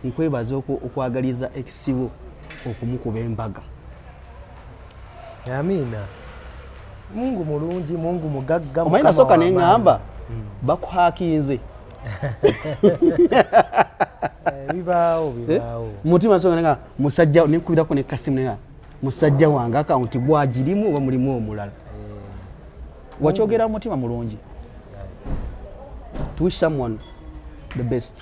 nkwebaza okwagaliza ekisibo okumukuba embaga. Amina. Mungu mulungi, Mungu mugagga. Omanyi nasooka ne ŋŋamba bakuhakinze. Bibaawo. Mutima nsonga nga musajja nekubirako ne kasimu nenga musajja wange akawunti gwagirimu oba mulimu omulala. Wakyogera mutima mulungi. To wish someone the best.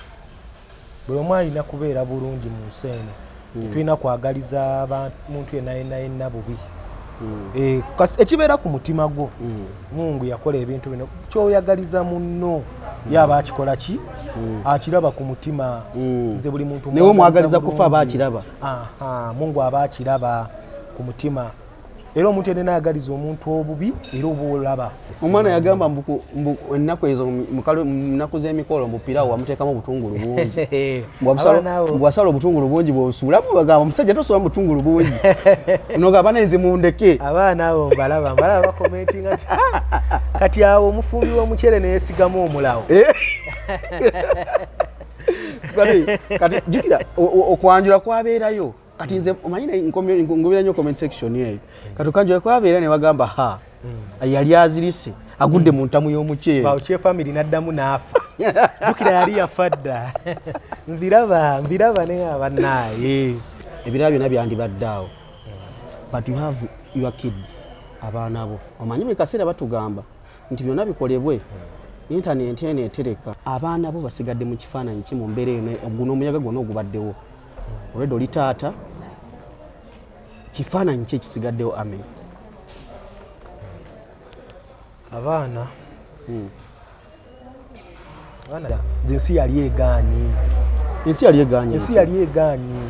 Buli omu alina kubeera bulungi mu nsi eno. Tulina kwagaliza muntu yenna bubi. Ekibeera ku mutima gwo. Mungu yakola ebintu bino. Kyoyagaliza munno yaba akikola ki? Akiraba ku mutima. Nze buli muntu newe mwagaliza kufa aba akiraba. Mungu aba akiraba ku mutima. Era omuntu yenna ayagaliza omuntu obubi era oba olaba. Omwana yagamba ennaku ezo munaku z'emikolo mbupirawo wamuteekamu obutungulu bungi. Bw'asala obutungulu bungi bw'osuulamu bagamba omusajja tosuula mu butungulu bungi. Nogamba nenze mundeke. Abaana abo mbalaba bakomentinga nti kati awo omufumbi w'omukyere ne yeesigamu omulawo. Kati jukira okwanjula kwabeerayo. Kati nze omanyine ngobera nnyo comment section eyo. Kati kanjula kwabeera ne bagamba yali azirise agudde mu ntamu y'omukyere. Bawukyere family naddamu n'afa. Jukira yali yafa dda. Mbiraba ne abanaaye. Ebirala byonna byandibadde awo. But you have your kids. Abaana bo. Omanyi buli kaseera batugamba nti byonna bikolebwe. Internet eno etereka. Abaana bo basigadde mu kifaananyi ki mu mbeera eno guno omuyaga gwonna ogubaddewo. Olwedde oli taata kifaananyi ki ekisigaddewo amen. Abaana nze ensi yali egaanyi. Ensi yali egaanyi.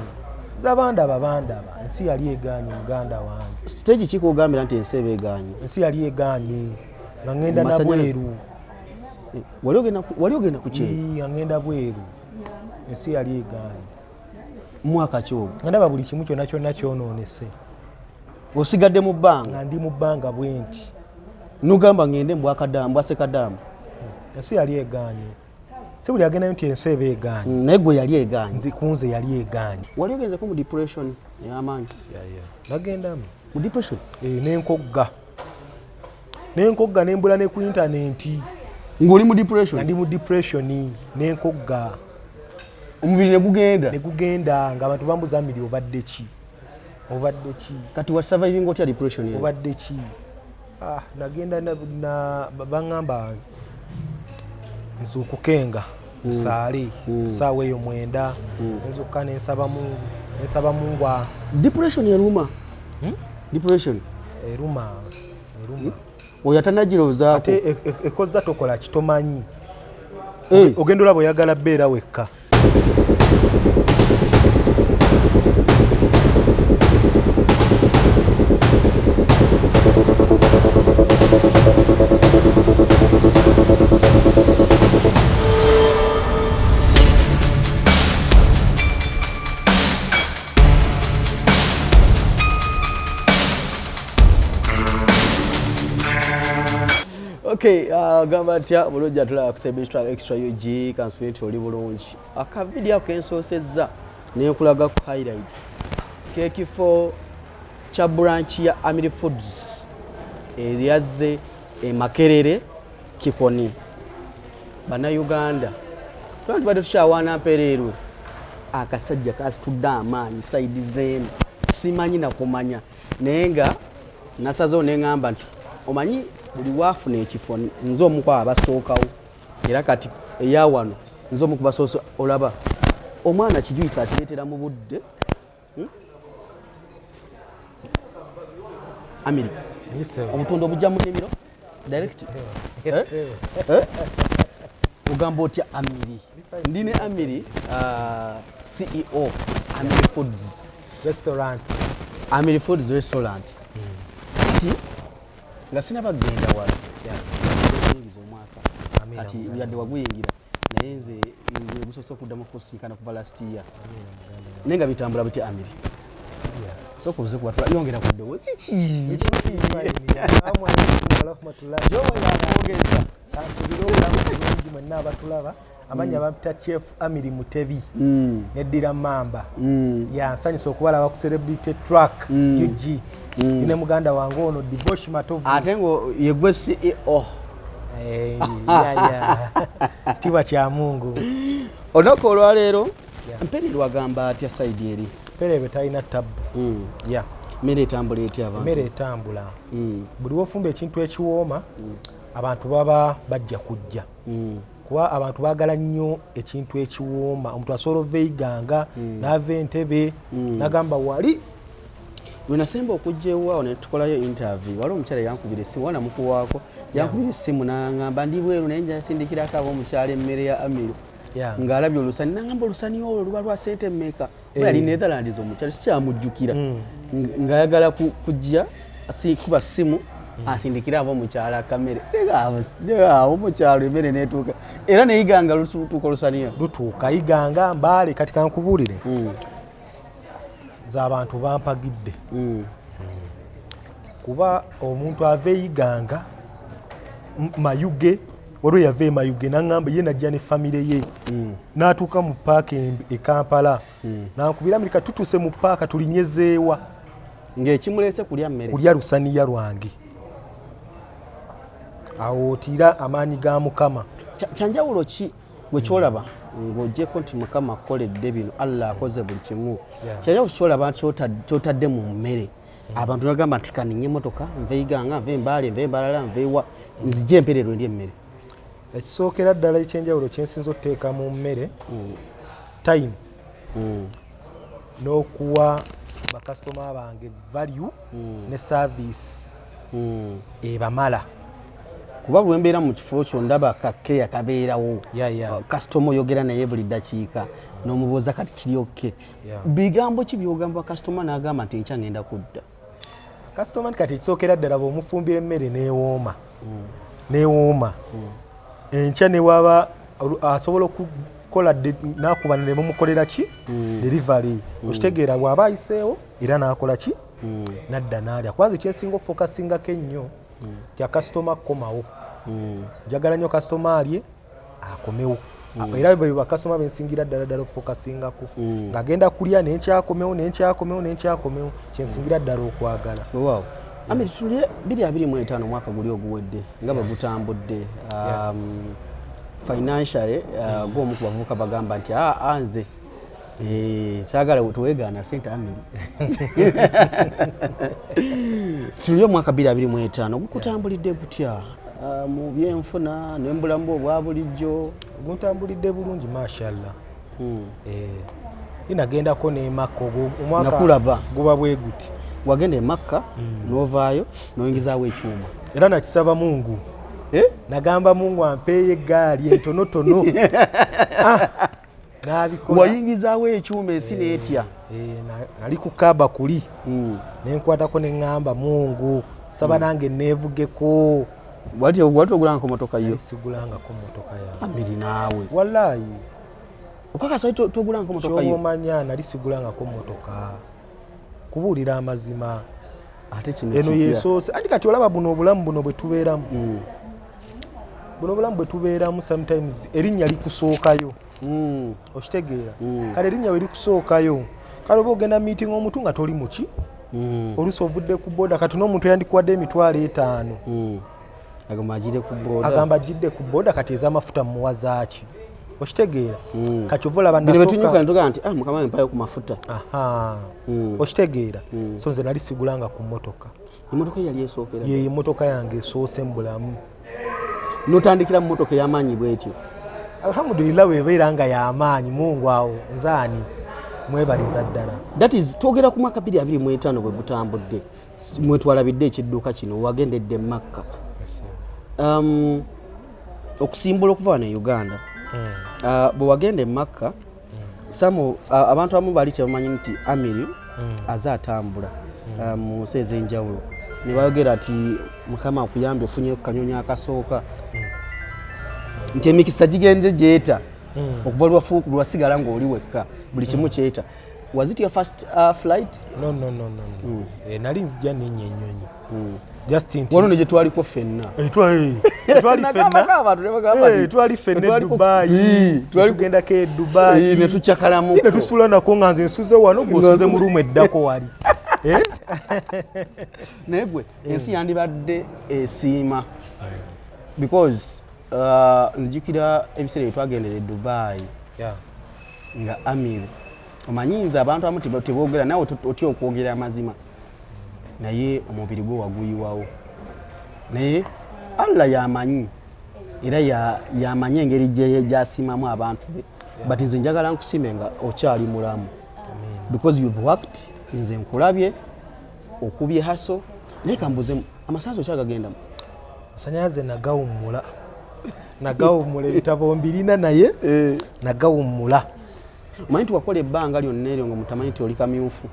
Zabandaba ensi yali egaanyi muganda wange. Stage ki kugambira nti ensi eba egaanyi? Ensi yali egaanyi nga ngenda na bweru. Wali ogenda ku ki? Nga ngenda bweru. Ensi yali egaanyi. Mwaka ki ogwo? Ndaba buli kimu kyonna kyonoonese. Osigadde mu bbanga? Nga ndi mu bbanga bwe nti. Nugamba ngende mbwasekadamu. Ensi yali egaanyi. Si buli agenda nti ensi eba egaanyi. Naye gwe yali egaanyi. Nzikunze yali egaanyi. Wali ogenzeko mu depression ey'amaanyi? Nagendamu. Mu depression? N'enkogga nembula ne ku intaneti. Ng'oli mu depression? Nga ndi mu depression n'enkogga. Omubiri ne gugenda nga abantu bambuza amiri obadde ki? Kati wa surviving otya depression ye? Obadde ki? Nagenda na baŋŋamba nzuukukenga nsaale saawa eyo 9 nzukka nensaba Mungu. Depression eruma? Depression eruma. Oyo atanagirowoozaako. Ate ekozza tokola kitomanyi. Ogenda olaba oyagala bbeera wekka. Okay, gamba atya bulungi atulaba kusebistra extra UG kansfeet oli bulungi. Akavidiyo akensoosezza nenkulaga ku highlights. Kekifo kya branch ya Amiri Foods yazze Makerere Kikoni. Bannayuganda tubadde tukyawaana mpereerwe akasajja kasitudde amaanyi saidi zeemu simanyi nakumanya naye nga nasazeewo neŋŋamba nti omanyi buli waafuna ekifo nze omu ku abasookawo era kati eya wano nze omu ku basoosa olaba omwana kijuyisa akireetera mu budde. Amiri obutunda obujja mu nnimiro direct ugamba otya Amiri? Ndine Amiri CEO Amiri Foods Restaurant. Amiri Foods Restaurant. Kati nga sinabagenda wala yingiza omwaka kati yadde waguyingira naye nze gusoose okuddamu kusinkana kuva last year naye nga bitambula bitya Amiri? Soko uze kubatula yongera ku ddoboozi ki? Rahmatullah. Jomwe yaongeza. Kasubira obulamu bulungi mwenna abatulaba amanya bampita Chef Amiri Mutebi neddira Mamba ya nsanyisa okubalaba ku Celebrity Track UG ne muganda wange ono Divosh Matovu ate ngo yegwe CEO kitiibwa kya Mungu. Olunaku olwaleero Mpere lwagamba atya side eri Mpere talina tabu ya mmere etambula etya abantu mmere etambula buli wofumba ekintu ekiwooma abantu baba bajja kujja kuba abantu baagala nnyo ekintu ekiwooma omuntu asobola oveiganga n'ava Entebbe nagamba wali lwe nasemba okujja ewaawo ne tukolayo interview waliwo omukyala yankubira essimu wana mukuwaako yankubira essimu n'aŋŋamba ndi bweru naye nja nsindikirako ab'omukyala emmere ya Amiru ng'alabye olusani n'aŋŋamba olusani olwo luba lwa sente mmeka bwe yali Netherlands omukyala sikyamujjukira ng'ayagala kujja kuba ssimu asindikira ab'omukyala akamere awo omukyalo emmere neetuuka era neyiganga lutuuka olusaniya lutuuka yiganga mbaale kati kankubuulire z'abantu bampagidde kuba omuntu ava eyiganga Mayuge waliwo yava Mayuge n'aŋŋamba ye najja ne famire ye n'atuuka mu paaka e Kampala n'ankubira Amerika tutuuse mu paaka tulinyezeewa ng'ekimuleese kulya mmere kulya lusaniya lwange awo otiira amaanyi ga Mukama. Kyanjawulo ki gwe kyolaba ng'oggyeko nti Mukama akoledde bino Allah akoze buli kimu kyanjawulo kyolaba kyotadde mu mmere abantu bagamba nti kaninye emmotoka nveiganga nve Mbaale nve Mbalala nveewa nzijja Empere lwe ndi emmere ekisookera ddala ekyenjawulo kyensinza okuteeka mu mmere time n'okuwa bakasitoma bange value ne service ebamala kuba bwe mbeera mu kifo kyo ndaba kakeya kabeerawo kasitoma oyogera naye buli ddakiika n'omubuuza kati kiri okke bigambo ki byogamba kasitoma n'agamba nti enkya ngenda kudda kasitoma nti kati ekisookera ddala bw'omufumbira emmere neewooma enkya ne waba asobola okukola n'akubana ne mumukolera ki delivery okitegeera bw'aba ayiseewo era n'akola ki nadda n'alya kwanza kyensinga okufokasingako ennyo kya kasitoma kukomawo njagala nnyo kasitoma alye akomewo era bwe bakasitoma bensingira ddala okufokasingako ng'agenda kulya nenkyakomewo kyensingira ddala okwagala. Amiri tulye 2025 omwaka guli oguwedde nga bwe gutambudde financially gw'omu ku bavubuka bagamba nti anze saagala tuweegaana sente Amiri tulye omwaka 2025 gukutambulidde gutya mu byenfuna n'embulamu obwa bulijjo? Gutambulidde bulungi mashallah. Inagendako ne Makka omwaka nakulaba guba bwe guti wagenda e Makka n'ovaayo n'oyingizaawo ekyuma era nakisaba Mungu nagamba Mungu ampeeye eggaali entonotono n'abikola wayingizaawo ekyuma ensi n'etya nali ku Kaaba kuli nenkwatako ne ŋŋamba Mungu saba nange neevugeko. Wati ogulangako motoka yo? Sigulangako motoka yange. Amiri naawe wallahi okakasa togulangako motoka yo? Kyomanya nali sigulangako motoka kubuulira amazima ate kino eno yesoose anti kati olaba buno obulamu buno bwe tubeeramu buno obulamu bwe tubeeramu sometimes erinnya likusookayo okitegeera kale erinnya we likusookayo kale oba ogenda meeting omuntu nga toli muki oluusi ovudde ku booda kati n'omuntu yandikuwadde $5,000 agamba agidde ku booda kati ez'amafuta muwazaaki okitegeera kati ova olaba nasooka nti mukama wange mpayo ku mafuta okitegeera so nze nali sigulanga ku mmotoka emmotoka yali esookera ye emmotoka yange esoose mu bulamu n'otandikira mu mmotoka ey'amaanyi bwetyo alhamdulillah weebeera nga y'amaanyi Mungu awo nzaani mwebaliza ddala. That is twogera ku mwaka 2025 bwe gutambudde mwetwalabidde ekidduuka kino wagendedde Makka okusimbula okuva wano e Uganda bwe wagenda e Makka abantu abamu bali tebamanyi nti Amiri aze atambula mu nsi ez'enjawulo ne bayogera nti Mukama akuyambye ofunye kanyonyi akasooka nti emikisa gigenze gyeta okuva lwasigala ng'oli wekka buli kimu kyeta Was it your first flight? No. Nali nzija n'ennya ennyonyi. Just in wano ne twaliko ffenna. Twali ffenna Dubai. Tugenda ke Dubai. Ne tukyakalamu. Ne tusula nako nga nze nsuze wano gwosuze mu rumu eddako wali. Naye gwe ensi yandibadde esiima. Because nzijukira ebiseera bye twagendera e Dubai. Nga Amir omanyinza abantu abamu teboogera nawe otya okwogera amazima naye omubiri gwe waguyiwawo naye Allah yamanyi era yamanyi engeri gyasiimamu abantu be but nze njagala nkusime nga okyali mulamu because you've worked nze nkulabye okubye haso naye kambuze amasanzi okyagagendamu masanyalaze nagawummula ebitabo mbirina naye nagawummula. Manyi tuwakola ebbanga lyonna eryo nga mutamanyi nti oli kamyufu.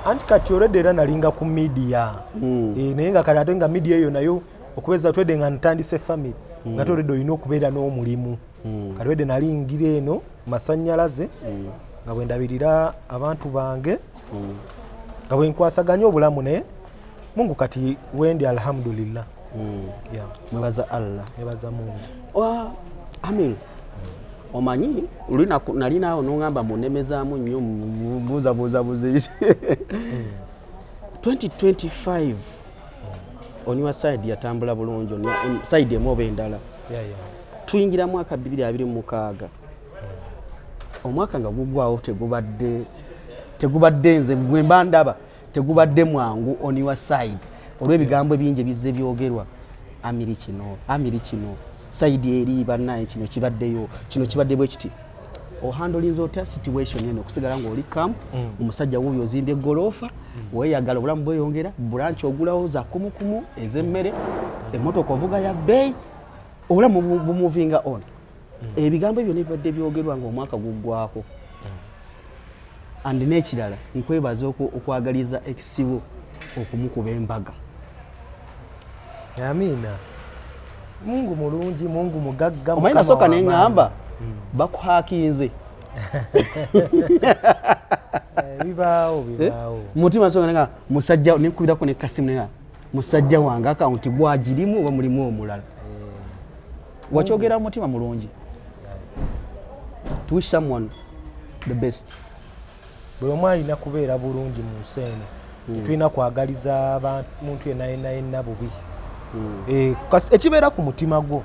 Anti kati olwedde era nalinga ku media. Naye nga kati ate nga media eyo nayo okubeeza twedde nga ntandise family nga tolwedde olina okubeera n'omulimu. Kati wedde nalingira eno masannyalaze nga bwe ndabirira abantu bange nga bwe nkwasaganya obulamu naye Mungu kati wendi alhamdulillah. Mwebaza Allah. Mwebaza Mungu. Amir omanyi nali naawe n'ongamba munemezaamu nnyo buuza 2025 on your side yatambula bulungi side emu oba endala tuyingira mwaka 2026 omwaka nga gugwawo tegubadde nze bwe mba ndaba tegubadde mwangu on your side olw'ebigambo bingi bizze byogerwa Amiri kino side eri bannaye kino kibaddeyo kino kibadde bwe kiti ohandolinze otya situation eno okusigala ng'oli camp omusajja wuuyo ozimbye eggoloofa weeyagala obulamu bweyongera branch ogulawo za kumukumu ez'emmere emmotoka ovuga ya bbeeyi obulamu bumuvinga on ebigambo ebyo nebibadde byogerwa ng'omwaka guggwako and n'ekirala nkwebaza okwagaliza ekisibo okumukuba embaga. Amina. Mungu mulungi, Mungu mugagga. Omanyi nasooka neŋŋamba bakuhakinze. Bibaawo. Mutima nasooka nenga musajja nekubirako ne kasimu nenga musajja wange akawunti gwagirimu oba mulimu omulala. Wakyogera mutima mulungi. To wish someone the best. Buli omu alina kubeera bulungi mu nsi eno. Tulina kwagaliza muntu yenna bubi. Ekibeera ku mutima gwo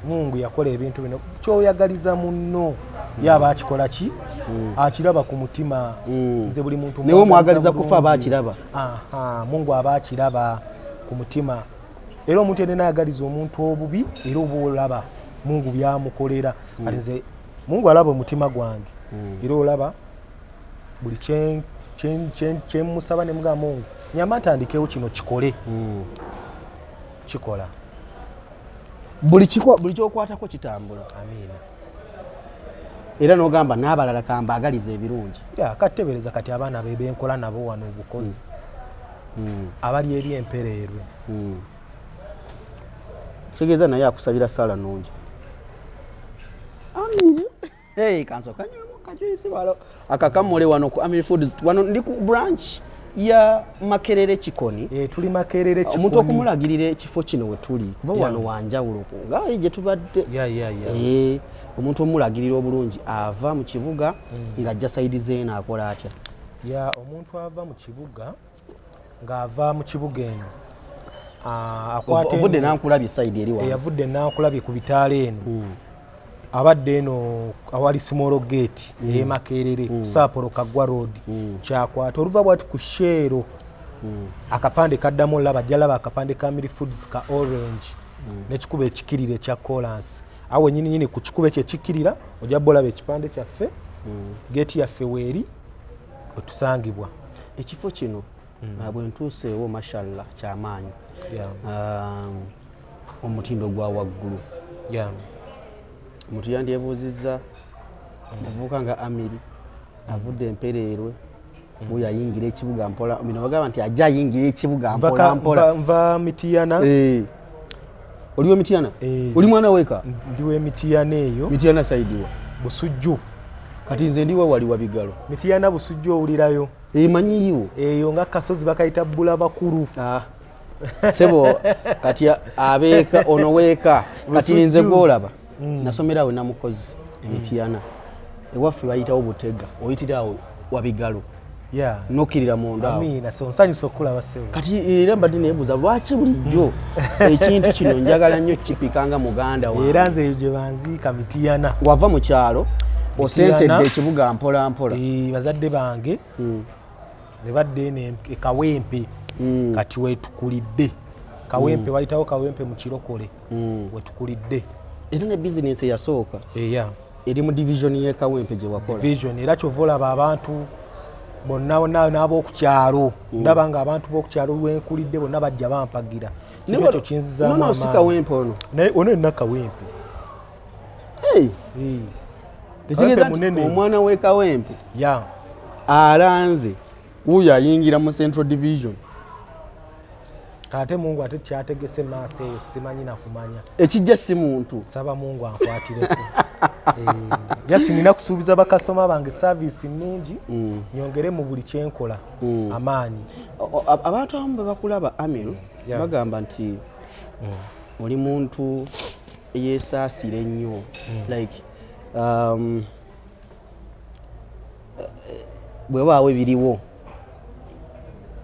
Mungu yakola ebintu bino kyoyagaliza munno yaba akikola ki akiraba ku mutima nze buli muntu newe mwagaliza kufa aba akiraba Mungu aba akiraba ku mutima era omuntu yenna ayagaliza omuntu obubi era oba olaba Mungu byamukolera ate nze Mungu alaba omutima gwange era olaba buli kyemusaba ne mugamba Mungu nyama ntandikewo kino kikole kikola buli kyokwatako kitambula. Amina. Era n'ogamba n'abalala kambaagaliza ebirungi. Katebereza kati abaana be benkola nabo wano obukozi abali eri empereerwe kitegeeza naye akusabira sala nungi. Amiri kansoka nywemu kajuisi walo akakamule wano ku Amiri Foods wano ndi ku branch ya Makerere Kikoni. Tuli Makerere Kikoni. Omuntu okumulagirira ekifo kino we tuli kuba wano wanjawulo nga gye tubadde. Omuntu omulagirira obulungi ava mu kibuga ng'ajja sayidi zeena akola atya? Omuntu ava mu kibuga ng'ava mu kibuga eno ovudde nankulabye sayidi eri wansi. Yavudde nankulabye ku bitaala eno abadde eno awali Small Gate Makerere ku Saaporo Kagwa Road kyakwata oluva bwati ku Shero akapande kaddamu olaba jalaba akapande ka Amiri Foods ka orange n'ekikuba ekikirire kya Collins awo nyini ku kikuba ekyo ekikirira ojja bolaba ekipande kyaffe gate yaffe weeri otusangibwa ekifo kino bwe ntuuseewo mashallah kyamaanyi omutindo gwa waggulu. Omuntu yandyebuuzizza omuvubuka nga Amiri avudde empereerwe oyo ayingira ekibuga mpola bino bagamba nti ajja ayingira ekibuga mpola nva Mitiyana. Oliwo Mitiyana? Oli mwana weka? Ndiwe Mitiyana eyo. Mitiyana saidiwa? Busujju. kati nze ndiwe wali wabigalo Mityana Busujja owulirayo emanyiyo eyo nga kasozi bakayita Bbula Bakulu sebo kati abeeka ono weeka kati nze gwolaba nasomerawo namukozi Mityana ewaffe bayitawo Butega oyitirawo wabigalo nokirira munda amina so nsanyusa okulaba sebo kati era mbadde neebuuza lwaki bulijjo ekintu kino njagala nnyo kipikanga muganda wange era nze gye banziika Mityana wava mu kyalo osensedde ekibuga mpola mpola bazadde bange ne badde Kawempe kati wetukulidde Kawempe wayitawo Kawempe mu Kirokole wetukulidde era ne bizinesi eyasooka eri mu division ye Kawempe gye wakola division era kyova olaba abantu bonna n'ab'okukyalo ndaba nga abantu b'okukyalo wenkulidde bonna bajja bampagira ekyo kinzizaamu amaanyi Kawempe ono ono yenna Kawempe kitegeeza nti omwana w'e Kawempe alanze wuyo ayingira mu Central Division kate Mungu ate kyategese maaso eyo simanyi nakumanya ekijja si muntu saba Mungu ankwatireko jasi nina kusuubiza bakasoma bange service nnungi nyongere mu buli kyenkola amaanyi abantu abamu bwe bakulaba Amil bagamba nti oli muntu yeesaasira ennyo like bwe baawe biriwo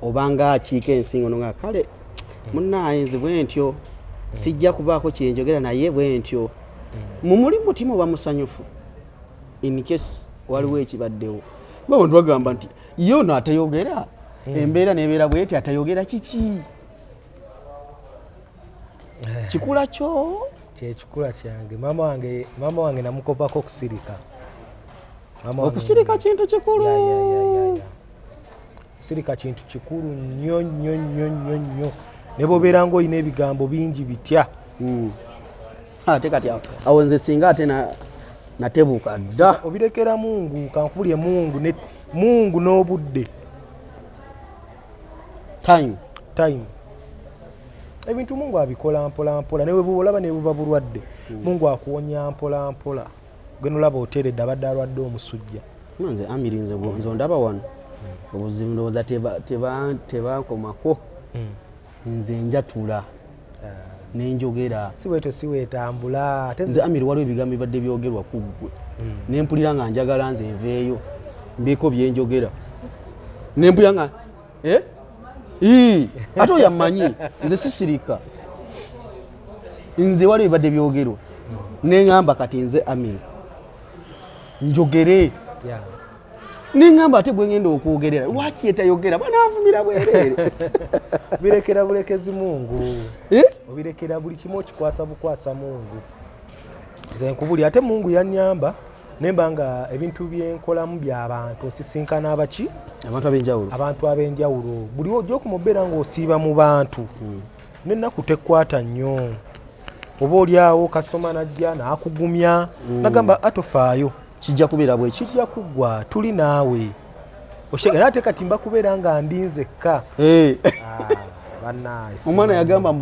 obanga akiika ensingo nga kale munnayinzi bwe ntyo sijja kubaako kyenjogera naye bwe ntyo mumuli mutima oba musanyufu in case waliwo ekibaddewo babantu bagamba nti ye ono atayogera embeera nebeera bweti atayogera kiki kikula kyo kyekikula kyange mama wange namukopako okusirika okusirika kintu kikulu okusirika kintu kikulu nnyo nnyo nnyo nnyo nnyo ne bwobeera ng'olina ebigambo bingi bitya ate kati awo nze singa ate natebuka dda obirekera Mungu kankubulye Mungu n'obudde time ebintu Mungu abikola mpola mpola newe bwolaba ne buba bulwadde Mungu akuwonya mpola mpola gwe nolaba oteredde abadde alwadde omusujja nze amirinze nze ndaba wano obuzibu ndowooza tebankomako nze njatula nenjogera si weetambula nze Amiri waliwo ebigambo bibadde byogerwa ku ggwe nempulira nga njagala nze nveeyo mbeeko byenjogera nempulira nga ate oyo ammanyi nze sisirika nze waliwo ebibadde byogerwa neŋŋamba kati nze Amiri njogere neŋŋamba ate bwe ngenda okwogerera lwaki etayogera bwanaavumira bwereere birekera bulekezi Mungu obirekera buli kimu okikwasa bukwasa Mungu nze nkubuli ate Mungu yannyamba nemba nga ebintu byenkolamu by'abantu nsisinkana abantu ab'enjawulo buli ojja okumubeera ng'osiiba mu bantu n'ennaku tekwata nnyo oba oliawo kasoma najja n'akugumya nagamba atofaayo kijja kubeera bwe kijja kuggwa tuli naawe oshegera ate kati mba kubeera nga ndinzekka omwana yagamba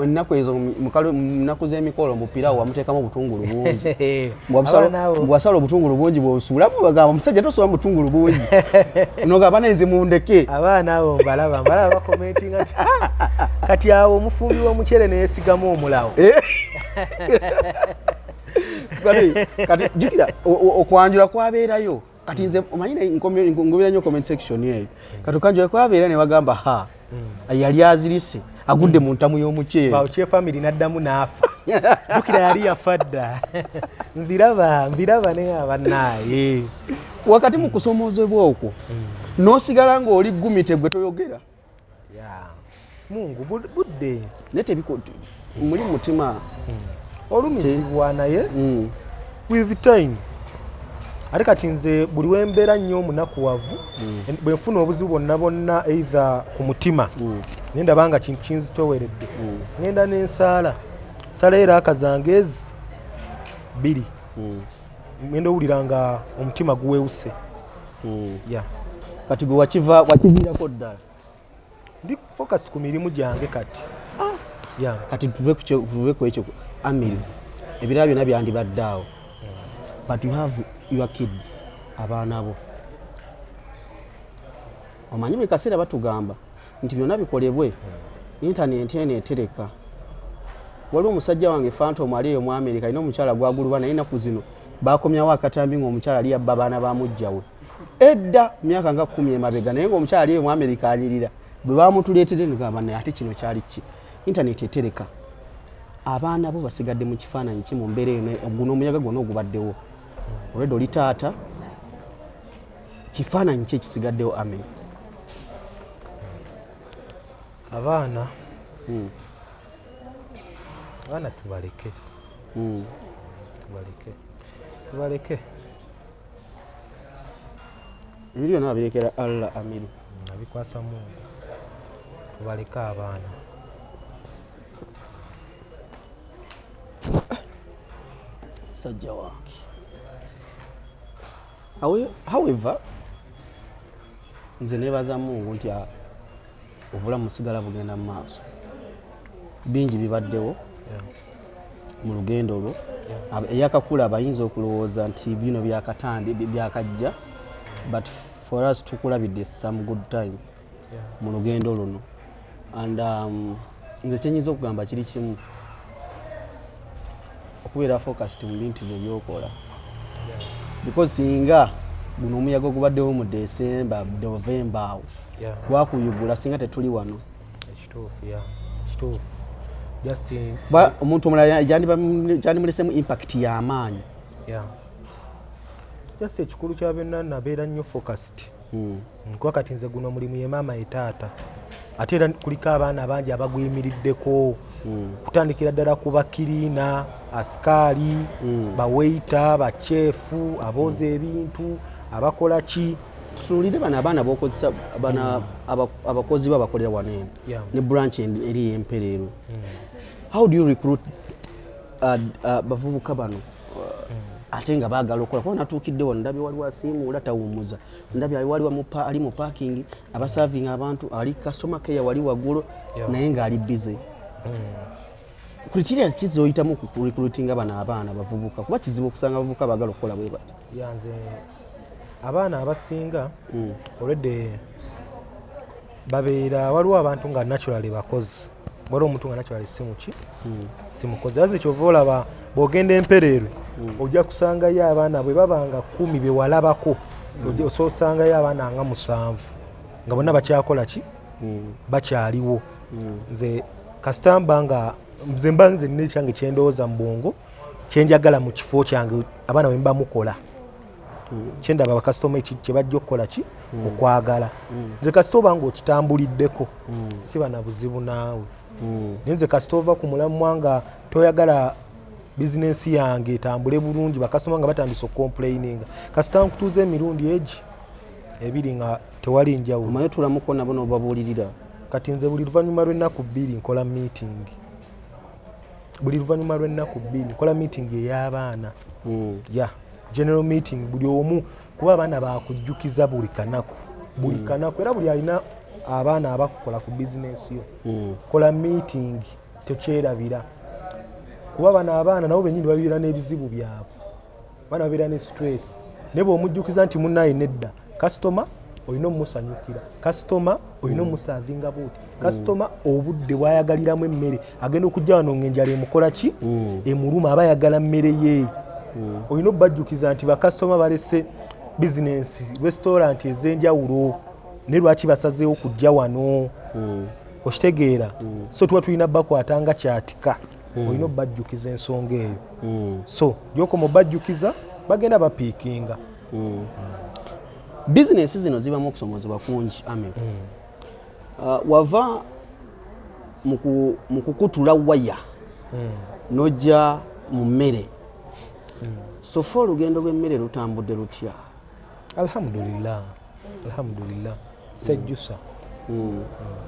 ennaku ezo munaku z'emikolo mbupirawo wamuteekamu obutungulu bungi bwasala obutungulu bungi bwosuulamu bagamba omusajja tosula mubutungulu bungi nogamba nenze mundeke abaana abo mbalaba bakomentinga nti kati awo omufumbi w'omukyere neyesigamu omulawo kati jukira okwanjula kwabeerayo kati nze omanyi ngobera nnyo comment section eyo kati okwanjula kwabeera ne bagamba yali azirise agudde mu ntamu y'omukyere family naddamu n'afa jukira yali yafa dda mbiraba naye abanaaye wakati mu kusomoozebwa okwo n'osigala ng'oli gumite gwe toyogera Mungu budde naye muli mutima olumizibwa naye with time ate kati nze buli wembeera nnyo omunakuwavu bwe nfuna obuzibu bonna bonna either ku mutima naye ndaba nga kintu kinzitoweredde ngenda n'ensaala sala era akazange ezi 2 ngenda owulira nga omutima guweewuse kati gwe wakiviirako ddala ndi focus ku mirimu gyange kati kati tuve ku ekyo Amiri ebirala byonna byandibadde awo but you have your kids abaana bo omanyi buli kaseera batugamba nti byonna bikolebwe intaneti eno etereka waliwo omusajja wange Phantom aliyo mu America alina omukyala gwaguluba naye ennaku zino bakomyawo akatambi ng'omukyala ali yabba abaana ba mujjawe edda myaka nga 10 emabega naye ng'omukyala aliyo mu America anyirira bwe bamutuleetedde nigamba naye ate kino kyali ki intaneti etereka abaana bo basigadde mu kifaananyi ki mu mbeera eno guno omuyaga gwonna ogubaddewo olwedde oli taata kifaananyi ki ekisigaddewo amen abaana tubaleke ebiri byonna babirekera Allah amiru abikwasa Mungu tubaleke abaana musajja wange however nze neebaza Mungu nti obulamu musigala bugenda mu maaso bingi bibaddewo mu lugendo lwo eyakakula abayinza okulowooza nti bino byakatandi byakajja but for us tukulabidde some good time mu lugendo luno and nze kyenyiza okugamba kiri kimu okubeera focused mu bintu byo byokola because singa guno omuyaga ogubaddewo mu December November awo gwakuyugula singa tetuli wano ekituufu omuntu omulala kyandimulesemu impact y'amaanyi just ekikulu kya byonna nabeera nnyo focused kuba kati nze guno omulimu ye maama ye taata ate era kuliko abaana bangi abagwemiriddeko kutandikira ddala ku bakiriina asikaali baweita bachefu abooza ebintu abakola ki tusuulire bano abaana bokozesa abakozi babakolera wano eno ne branch eri empereero how do you recruit bavubuka bano ate nga baagala okukola kuba natuukidde wano ndabye waliwo asiimuula tawummuza ndabye waliwo ali mu parking abaserving abantu ali customer care wali waggulu naye ng'ali busy criteria kizoyitamu ku recruiting bano abaana bavubuka kuba kizibu okusanga abavubuka baagala okukola bwe bati yanze abaana abasinga olwedde babeera waliwo abantu nga naturally bakozi waliwo omuntu nga naturally simukozi aze kyova olaba bw'ogenda empereerwe ojja kusangayo abaana bwe babanga 10 be walabako ososangayo abaana nga 7 nga bonna bakyakola ki bakyaliwo nze kasitamba nga nze mba nze nina ekyange kyendowooza mu bwongo kyenjagala mu kifo kyange abaana bwe mba mukola kyendaba bakasitoma kye bajja okukola ki okwagala nze kasita oba nga okitambuliddeko siba na buzibu naawe naye nze kasita ova ku mulamwa nga toyagala bizinensi yange etambule bulungi bakasitoma nga batandise okukomplaininga kasita nkutuuza emirundi egi ebiri nga tewali njawulo omaye tulamuko nabo nobabuulirira kati nze buli luvannyuma lw'ennaku 2 nkola meeting buli luvannyuma lw'ennaku 2 nkola meeting ey'abaana general meeting buli omu kuba abaana bakujjukiza buli kanaku era buli alina abaana abakukola ku bizinensi yo kola meeting tekyerabira kuba bano abaana nabo benyini babeera n'ebizibu byabwe abaana babeera ne stress ne bw'omujjukiza nti munnaye nedda kasitoma olina omusanyukira kasitoma olina omusavinga buuti kasitoma obudde bwayagaliramu emmere agenda okujja wano ng'enjala emukola ki emuluma aba ayagala mmere ye olina obajjukiza nti bakasitoma balese bizinensi restaurant ez'enjawulo ne lwaki basazeewo okujja wano okitegeera so tuba tulina bakwata nga kyatika olina obajjukiza ensonga eyo so gyokoma obajjukiza bagenda bapiikinga bizinensi zino zibamu okusomozebwa kungi amen wava mu kukutula waya nojja mu mmere sofa olugendo lw'emmere lutambudde lutya alhamdulillah sejjusa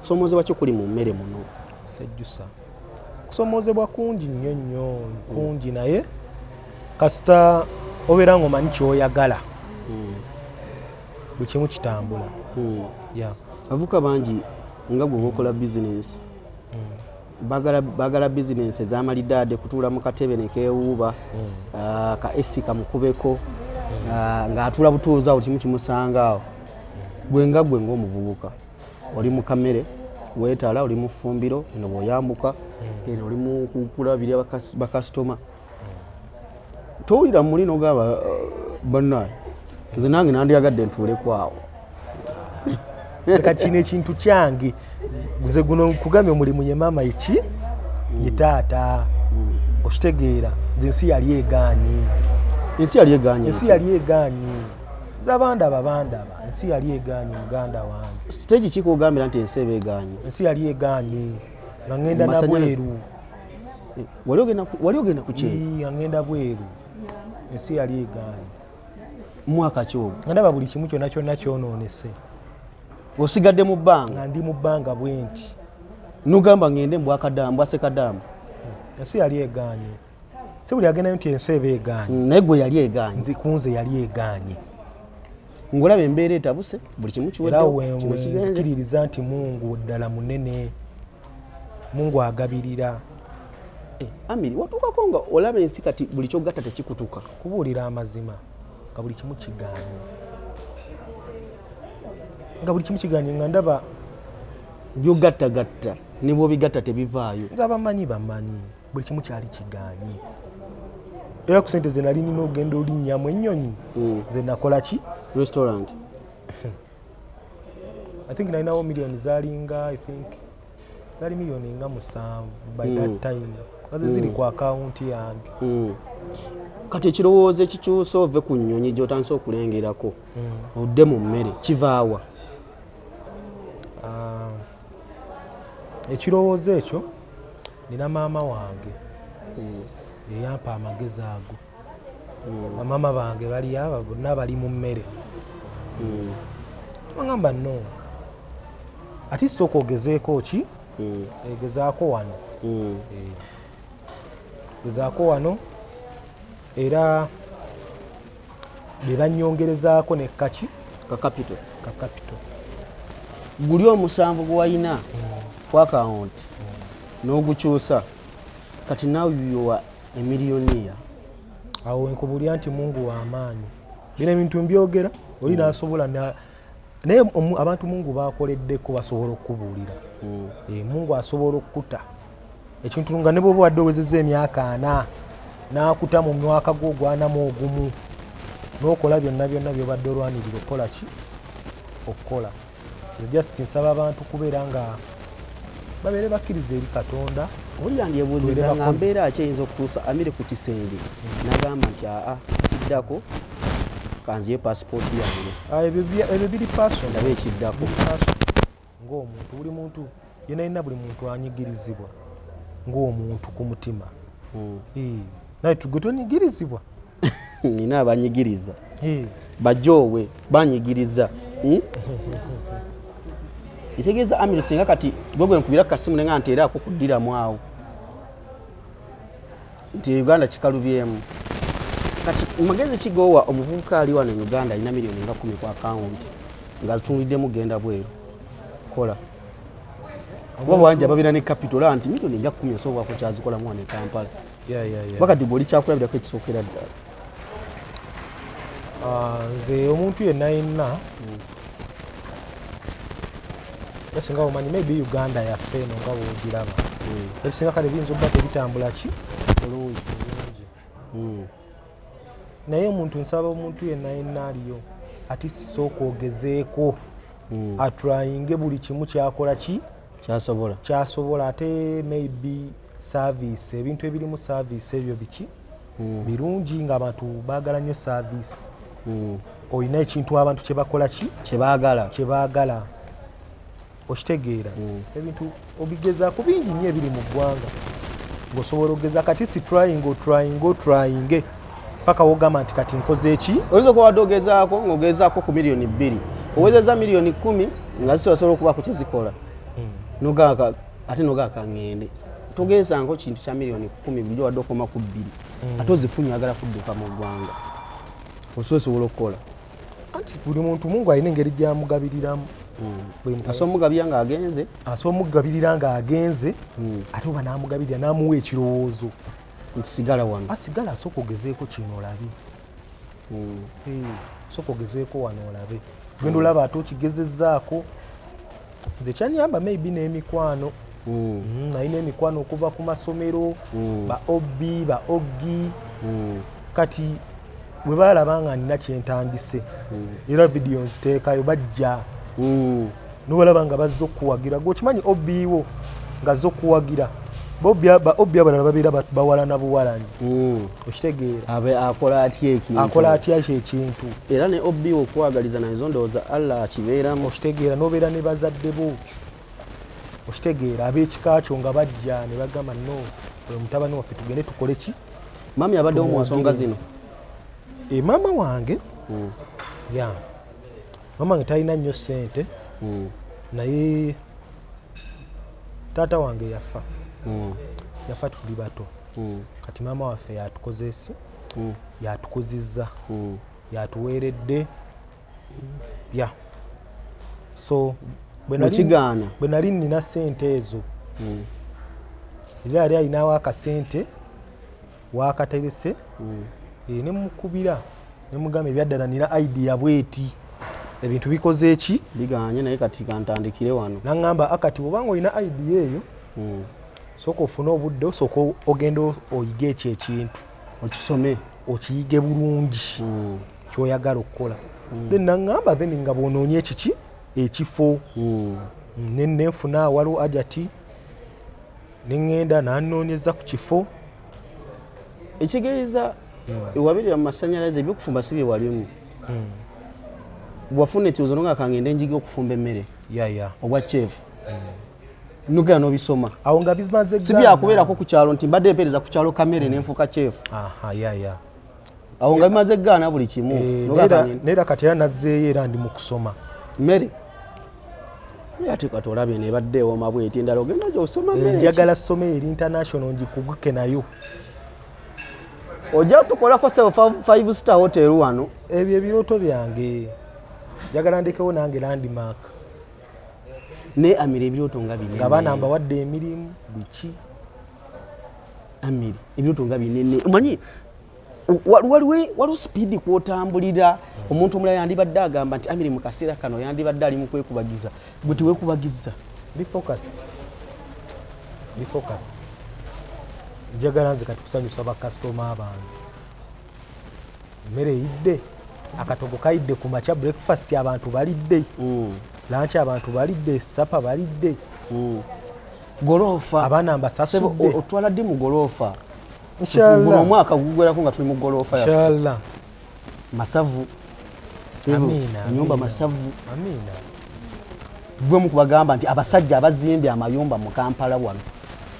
kusomozebwa ki kuli mu mmere muno sejjusa kusomozebwa kungi nnyo kungi naye kasita obeera ng'omanyi kyoyagala buli kimu kitambula avuka bangi nga gwe okola bizinensi bagala bizinensi ez'amaliddaade kutuula mu katebe nekeewuuba ka esi kamukubeko ng'atuula butuuzi awo kimu kimusanga awo gwe ng'omuvubuka oli mu kamere weetala oli mu ffumbiro eno bw'oyambuka eno oli mu kulabirira bakasitoma towulira muli n'ogamba bannaye nze nange nandiyagadde ntuuleku awo leka kino ekintu kyange guze guno kugambye omulimu ye maama eki ye taata okitegeera nze ensi yali egaanye ensi yali egaanye zabandaba ensi yali egaanye muganda wange stage ki kugambira nti ensi eba egaanye ensi yali egaanye nga ngenda na bweru wali ogenda ku kyeyo nga ngenda bweru ensi yali egaanye mwaka ki ogwo nga ndaba buli kimu kyonna kyonna kyonoonese osigadde mu bbanga nga ndi mu bbanga bwe nti nogamba ngende mbwasekadamu ensi yali egaanye si buli agendayo nti ensi eba egaanye naye gwe yali egaanye nzi kunze yali egaanye ngolaba embeera etabuse buli kimu kiweddewo wenzikiririza nti Mungu ddala munene Mungu agabirira Amiri watuukako nga olaba ensi kati buli kyogatta tekikutuka kubuulira amazima nga buli kimu kigaanye nga buli kimu kigaanye nga ndaba byogattagatta ne bwobigatta tebivaayo nze abamanyi bamanyi buli kimu kyali kigaanye era ku sente ze nali nina ogenda olinnyamu ennyonyi nze nakola ki restaurant I think nalinawo miliyoni zalinga zaali miliyoni nga 7 by that time nga ze ziri ku akawunti yange kati ekirowoozo ekikyusa ove ku nnyonyi gy'otandise okulengerako odde mu mmere kivaawa ekirowoozo ekyo nina maama wange eyampa amagezi ago bamaama bange bali aba bonna bali mu mmere bagamba no ati sooka ogezeeko ki gezaako wano gezaako wano era be bannyongerezaako ne kaki kakapito guli omusanvu gwe walina ku akawunti n'ogukyusa kati nawe yowa emiliyoniya awo nkubulya nti Mungu w'amaanyi bino ebintu mbyogera oli nasobola naye abantu Mungu bakoleddeko basobola okubuulira Mungu asobola okukuta ekintu nga ne bwoba wadde owezezza emyaka 4 n'akuta mu mwaka gwo gwanamu ogumu n'okola byonna byobadde olwanirira okukola ki okukola just nsaba abantu kubeera nga babeere bakkiriza eri Katonda oli yandyebuuziza nga mbeera ki eyinza okutuusa Amiri ku kisenge n'agamba nti kiddako kanziye paasipooti yange ebyo biri passion ndaba ekiddako ng'omuntu buli muntu yena yina buli muntu anyigirizibwa ng'omuntu ku mutima naye tugwe tonyigirizibwa nina abanyigiriza bajoowe banyigiriza kitegeeza Amiri singa kati gwe nkubira ku kasimu nenga nteerako kuddiramu awo nti Uganda kikalubyemu kati magezi kigowa omuvubuka ali wano Uganda alina miliyoni nga 10 ku akawunti nga zitundiddemu genda bweru kola oba wanja babira ne capital anti miliyoni nga 10 esobola kukyazikolamu wano e Kampala bakati bw'oli kyakulabirako ekisookera ddala nze omuntu yenna yenna yasinga omanyi maybe Uganda yaffe eno nga bwogiraba ebisinga kale biyinza okuba tebitambula ki bulungi naye omuntu nsaba omuntu yenna yenna aliyo ati sisooka ogezeeko atryinge buli kimu kyakola ki kyasobola ate maybe service ebintu ebirimu service ebyo biki birungi nga abantu baagala nnyo service olina ekintu abantu kyebakola ki kyebaagala okitegeera ebintu obigezaako bingi nnyo ebiri mu ggwanga ng'osobola ogeza kati si trying paka wogamba nti kati nkoze eki oyinza okuba wadde ogezaako ng'ogezaako ku miliyoni 2 owezeza miliyoni 10 nga zisobola okubaako kyezikola ate nogaka ngende togezanko kintu kya miliyoni 10 buli wadde okoma ku 2 ate ozifunye agala kudduka mu ggwanga osobola okukola anti buli muntu Mungu alina engeri gy'amugabiriramu asomugabira nga agenze asomugabirira nga agenze ate oba namugabirira namuwa ekirowoozo nti sigala wano asigala asooka ogezeeko kino olabe sooka ogezeeko wano olabe genda olaba ate okigezezzaako nze kyanyamba maybe n'emikwano nalina emikwano okuva ku masomero ba obi ba ogi kati bwe baalaba nga nina kyentandise era vidiyo nziteekayo bajja nobalaba nga bazze okuwagira gwekimanyi obiiwo nga azze okuwagira ba obi abalala babeera bawalana buwalani okitegeera akola atya ekyo ekintu era ne obiiwo okuwagaliza nazo ndowooza allah akibeeramu okitegeera nobeera ne bazadde bo okitegeera ab'ekika kyo nga bajja ne bagamba no oyo mutabani waffe tugende tukole ki mami abaddewo mu nsonga zino maama wange maama wange talina nnyo ssente naye taata wange yafa yafa tuli bato kati maama waffe yatukozeesi yatukozizza yatuweeredde so bwe nali nina ssente ezo era yali alinawo akasente wakaterese ne mukubira ne mugamba ebyaddala nina idea bweti ebintu bikoze eki biganye naye kati kantandikire wano naŋŋamba akati bwobanga olina idea eyo sooka ofune obudde osooka ogenda oyige ekyo ekintu okisome okiyige bulungi kyoyagala okukola then naŋŋamba then nga bwonoonye ekiki ekifo nenfuna waliwo ajati neŋŋenda nannoonyeza ku kifo ekitegeeza ewabirira mu masanyalaze ebyokufumba si bye walimu bwafuna ekibuzo nonga kangende njiga okufumba emmere obwa chef nogera n'obisoma awo nga bimaze si byakubeerako ku kyalo nti mbadde mpeereza ku kyalo kamere nenfuuka chef awo nga bimaze gaana buli kimu neera kati era nazzeeyo era ndi mu kusoma mmere ate kati olabye nebadde ewoma bweti endala ogenda gyosoma mmere njagala ssome eri international ngikuguke nayo ojja tukolako 5 star hotel wano ebyo ebirooto byange njagala ndekewo nange landmark ne amiri ebirooto nga binene nga baana mbawadde emirimu biki amiri ebirooto nga binene omanyi waliwo speedi kwotambulira omuntu omulala yandibadde agamba nti amiri mu kaseera kano yandibadde ali mu kwekubagiza gwe tiweekubagiza be focused njagala nze kati kusanyusa bakasitoma abange emmere eyidde akatogo kayidde ku makya breakfast abantu balidde lanchi abantu balidde sapa balidde golofa abaana mbasasudde otwala ddi mu golofa inshallah omwaka gugwerako nga tuli mu golofa inshallah masavu nyumba masavu amina gwe mukubagamba nti abasajja abazimbye amayumba mu Kampala wano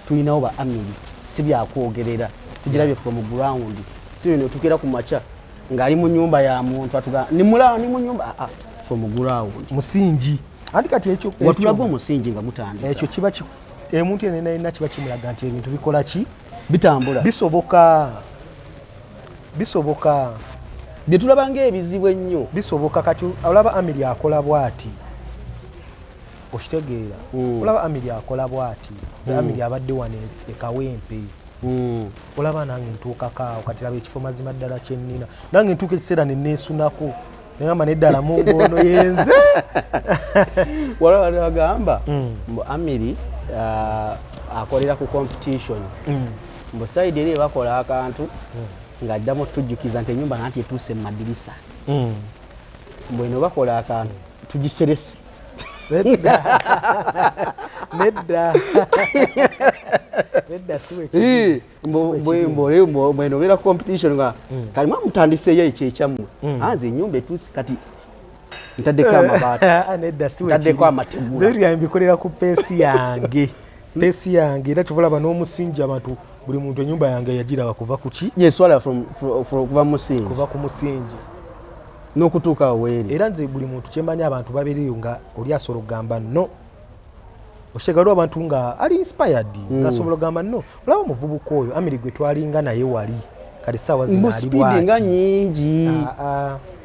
tulinawo ba amini si byakwogerera tugirabye from ground si bino tukira ku macha ngali mu nyumba ya muntu atuga ni mulala ni mu nyumba from ground musingi andi kati ekyo watulaga omusingi nga mutandika ekyo kiba omuntu yenna kiba kimulaga nti ebintu bikola ki bitambula bisoboka bye tulaba ng'ebizibu ennyo bisoboka kati olaba amiri akola bwati okitegeera olaba amiri akola bwati amiri abadde wano ekawempe olaba nange ntuukakaawo kati laba ekifo mazima ddala kyennina nange ntuuka ekiseera neneesunako negamba neddala mungono yenze walaba nebagamba mbu amiri akolera ku competition mbu saidi eri bakola akantu ng'addamu tujjukiza nti enyumba nanti etuuse mu madirisa mbu eno bakola akantu tugiserese nedda mbweno obeera competition nga kalimu mutandiseeyo ekyo ekyammwe anze enyumba etuuse kati ntaddeko amabaati ntaddeko amategula mbikolera ku peesi yange era tuvulaba n'omusingi abantu buli muntu enyumba yange yagiraba kuva ku ki yeswala kuva ku musingi n'okutuuka weeri era nze buli muntu kyemmanyi abantu babeereyo nga oli asobola okugamba no oshegaliwo abantu nga ali inspired nga asobola okugamba no olaba omuvubuka oyo amiri gwe twalinga naye wali kati essaawa zino ali bwati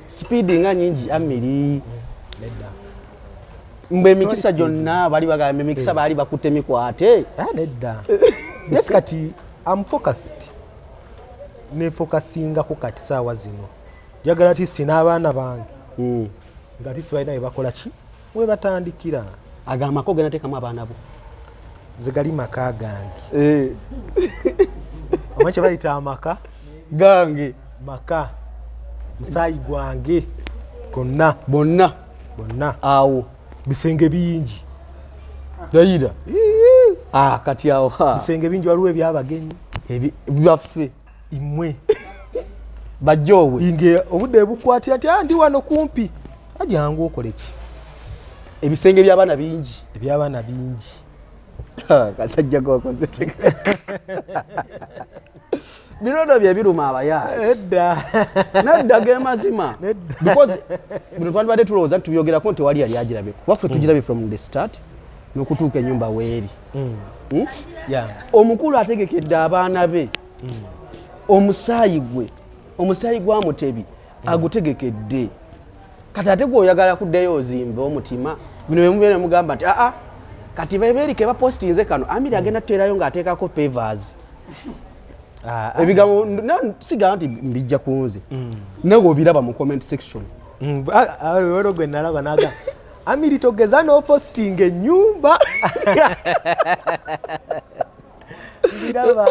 sipiidi nga nyingi amiri mbe mikisa jonna bali bagamba mikisa bali bakutte mikwate nedda yes kati am focused ne focusinga ko kati sawa zino jagala ti sina abaana bange ngati sibaina bakola ki we batandikira agamba ko gena tekamu abaana bo zigali maka gange amache bayita amaka gange maka musayi gwange konna bonna awo bisenge bingi dayida kati awo bisenge bingi waliwo ebyabagenyi byaffe imwe bajjowe inge obudde bukwati ati ndi wano kumpi ajangu okoleki ebisenge by'abaana bingi kasajja kokoze birodo bye biruma abayala nedda ge mazima because bino twandibadde tulowooza nti tubyogerako nti wali yali agirabye waffe tugirabye from the start n'okutuuka ennyumba weeri omukulu ategekedde abaana be omusaayi gwa Mutebi agutegekedde kati ate gweoyagala kuddeyo ozimbe omutima bino byemubeera mugamba nti kati bebeerike bapostinze kano Amiri agenda tuteerayo ng'ateekako pavers ebigambo sigamba nti mbijja ku nze nawe obiraba mu comment section olwo gwe nalaba naga Amiri togeza n'opostinga ennyumba biraba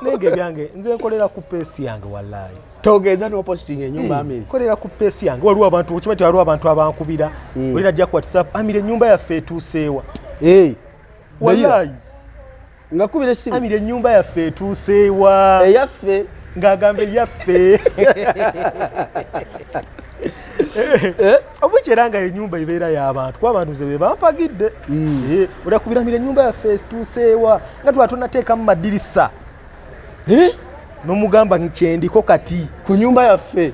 nenge byange nze nkolera ku peesi yange wallahi togeza n'opostinga ennyumba Amiri kolera ku peesi yange waliwo abantu ukimati waliwo abantu abankubira olina ajja ku WhatsApp Amiri ennyumba yaffe etuuseewa wallahi ngakubira esimu Amiri ennyumba yaffe etuuseewa eyaffe ng'agamba eryaffe obukyera nga ennyumba ibeera y'abantu kuba abantu ze be bampagidde olakubira Amiri ennyumba yaffe etuuseewa nga tuba tunateekamu madirisa n'omugamba nkyendiko kati ku nyumba yaffe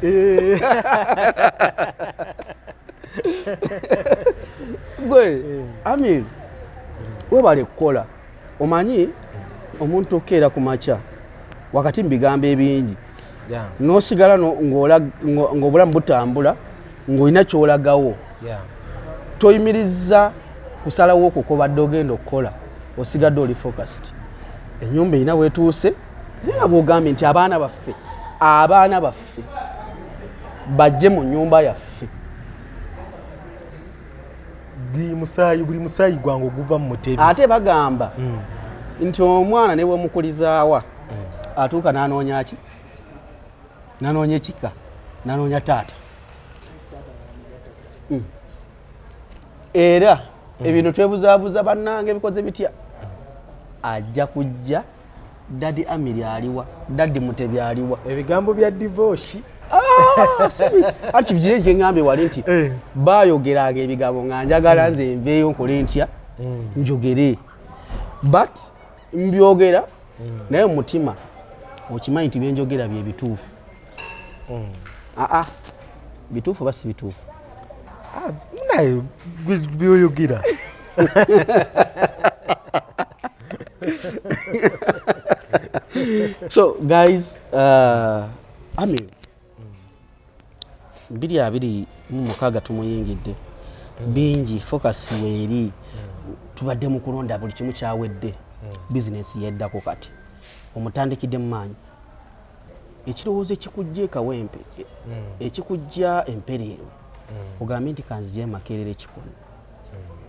gwe Amiri webale kukola omanyi omuntu okeera ku makya wakati mu bigambo ebingi n'osigala ng'obulamu butambula ng'olina ky'olagawo toyimiriza kusalawo okwo kobadde ogenda okukola osigadde oli focused ennyumba erina weetuuse naye bw'ogambye nti abaana baffe bajje mu nnyumba yaffe buli musaayi gwange oguva mu Mutebi ate bagamba nti omwana ne bwemukulizaawa atuuka n'anoonya ki nanoonya ekika nanoonya taata era ebintu twebuzaabuza bannange bikoze bitya ajja kujja Daddy Amiri aliwa Daddy Mutebi aliwa ebigambo bya divorce ati bigire nkengambye wali nti baayogeranga ebigambo nga njagala nze nveeyo nkole ntya njogere but mbyogera naye mutima okimanyi nti byenjogera bye bituufu bituufu basi bituufu naye byoyogera so guys Amiri 2026 tumuyingidde bingi focus weeri tubadde mu kulonda buli kimu kyawedde business yeddako kati omutandikidde mu maanyi ekirowoozo ekikujja ekawempe ekikujja empereero ogambye nti kanzije Makerere kikono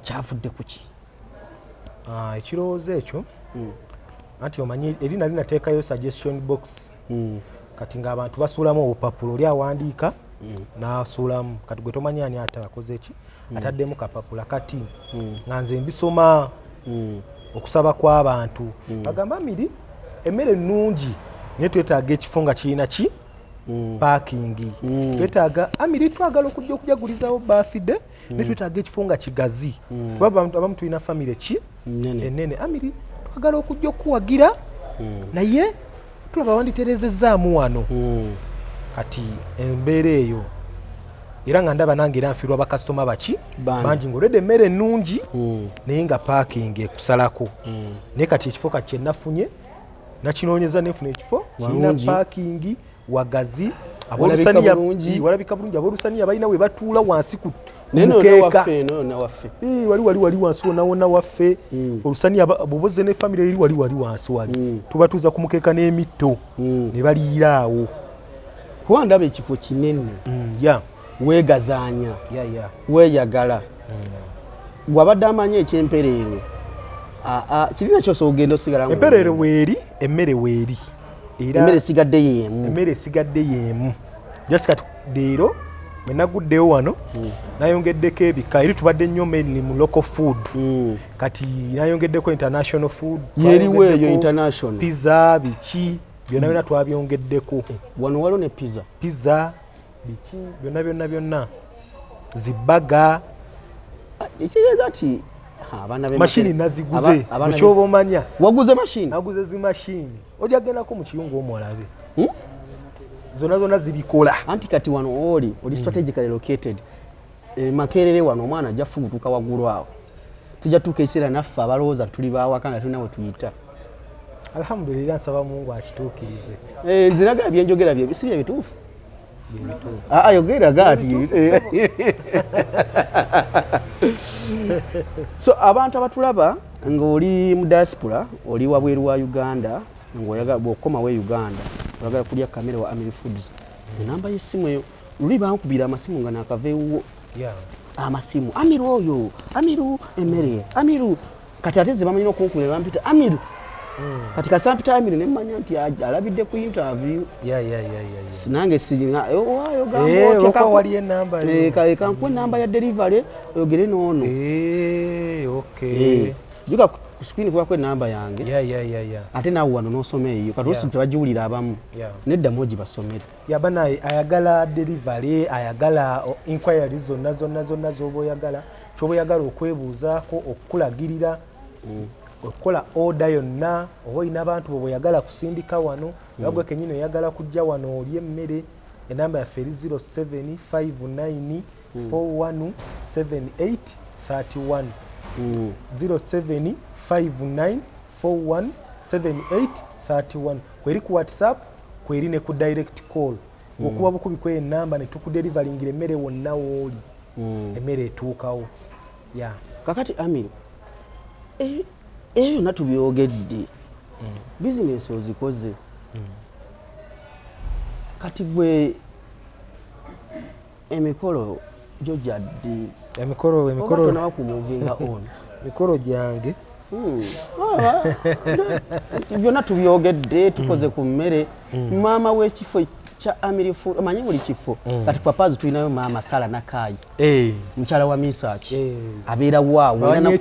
kyavudde ku ki ekirowoozo ekyo anti omanyi eri nali nateekayo suggestion box kati ng'abantu basuulamu obupapulo oli awandiika n'asuulamu kati gwe tomanyi ani atakoze ki ataddemu kapapula kati nga nze mbisoma okusaba kw'abantu bagamba Amiri emmere ennungi naye twetaaga ekifo nga kirina ki paakingi twetaaga Amiri twagala okujja okujagulizawo birthday naye twetaaga ekifo nga kigazi kuba abamu tulina famire ki ennene Amiri twagala okujja okuwagira naye tulaba wanditereezezzaamu wano kati embeera eyo era nga ndaba nange era nfiirwa bakasitoma baki bangi ng'oledde emmere ennungi naye nga paakingi ekusalako naye kati ekifo kati kyennafunye nakinoonyeza nefuna ekifo kirina paakingi wagazi walabika bulungi ab'olusaniya balina we batuula wansi wali wansi wona waffe olusani boboze ne family eri wali wansi wali tubatuza kumukeeka n'emitto ne baliira awo kuba ndaba ekifo kinene weegazaanya weeyagala gwabadde amanyi ekyempereero kirina kyose ogenda osigala empereero weeri emmere weeri emmere esigadde yeemu just kati leero bwe naguddeyo wano nayongeddeko ebika eri tubadde nnyo mainly mu local food kati nayongeddeko international food yeriwo eyo international pizza biki byonna byonna twabyongeddeko wano waliwo ne pizza biki byonna zibaga ekitegeeza ti mashini naziguze ekyoba omanya waguze mashini naguze zimashini ojagendako mu kiyungu omwalabe zonna zibikola anti kati wano oli strategically located Makerere wano omwana ajja fubutuka waggulu awo tujja tuuka ekiseera naffe abalowooza tuli baawaka nga tulina we tuyita alhamdulillah nsaba Mungu akituukirize nziraga byenjogera si bye bituufu yogera gaati so abantu abatulaba ng'oli mu diaspora oli wabweru wa Uganda ng'oyagala bw'okomawo Uganda oyagala kulya kamere wa Amiri Foods enamba y'essimu eyo luli bankubira amasimu nga nakaveewo amasimu Amiru oyo Amiru emmere Amiru kati ate ze bamanyina okunkubira bampita Amiru kati kasampita Amiru ne mmanya nti alabidde ku interview nange kankuwa enamba ya delivery oyogere n'ono juga ku screen kubako enamba yange ate naawe wano n'osoma eyo kati osi tebagiwulira abamu neddamu ogibasomere bana ayagala delivery ayagala inquiries zonna zoba oyagala kyoba oyagala okwebuuzaako okukulagirira okukola order yonna oba olina abantu bwe oyagala kusindika wano bagwe kenyini oyagala kujja wano olye emmere enamba yaffe eri 0759417831 0759417831 kweri ku WhatsApp kweri ne ku direct call okuba bukubi kwe enamba ne tukudelivaringira emmere wonna wooli emmere etuukawo kakati Amiru eyo natubyogedde bizinesi ozikoze kati gwe emikolo gyo gyadde emikolo nawa kumuvinga on mikolo gyange byonna tubyogedde tukoze ku mmere maama w'ekifo kya Amiri Food amanyi buli kifo kati papazi tulinayo maama Sala Nakai mukyala wa Misaki abeera waawo era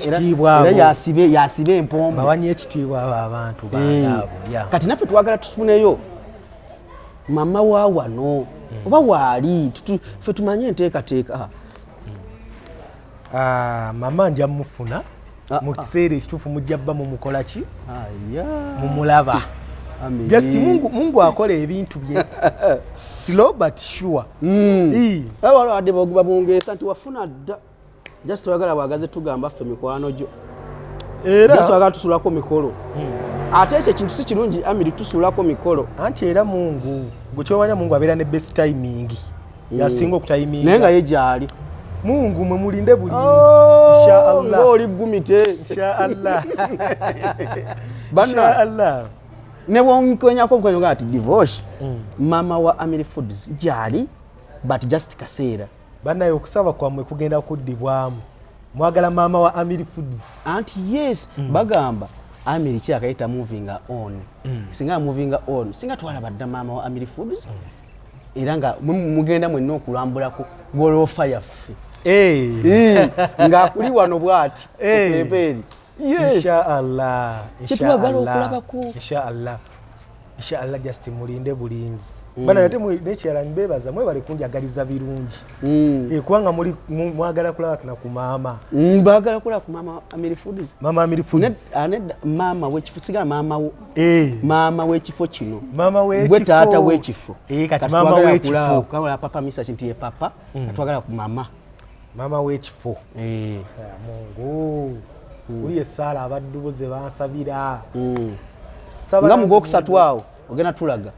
yasibe empombo bawanyi ekitiibwa abo abantu bandaabo kati naffe twagala tufuneyo mama wa wano oba waali ffe tumanye enteekateeka mama nja mufuna mu kiseera ekituufu mujja bba mumukola ki mumulaba just Mungu akola ebintu bye slow but sure wadde boguba bungeesa nti wafuna dda just oyagala bwagaze tugamba ffe mikwano gyo era oyagala tusulako mikolo ate ekyo ekintu si kirungi Amiri tusulako mikolo anti era Mungu gwekyomanya Mungu abeera ne best timing yasinga okutimiinga naye nga ye gyali Mungu mwe mulinde buli inshallah oli gumite inshallah inshallah ne bwonkwenyako bukwenyoga ati divorce mama wa Amiri Foods gyali but just kaseera banaye okusaba kwamwe kugenda kuddibwamu mwagala mama wa Amiri Foods anti yes bagamba Amiri kyakayita moving on singa moving on singa twalabadda mama wa Amiri Foods era nga mugenda mwenna okulambulako golofa yaffe ng'akuli wano bw'ati okupepeeri inshallah kyetwagala okulabako inshallah just mulinde bulinzi bana ate nekyala mbebaza mwebale kunjagaliza birungi kubanga mwagala kulaba na ku maama mbagala kulaba ku maama Amiri Foods mama Amiri Foods maama w'ekifo sigala maama w'ekifo kino gwe taata w'ekifo kati maama w'ekifo kawala papa Misaki nti ye papa katwagala ku maama w'ekifo Mungu uli esaala abaddubuze bansabira nga mu gwokusatu awo ogenda tulaga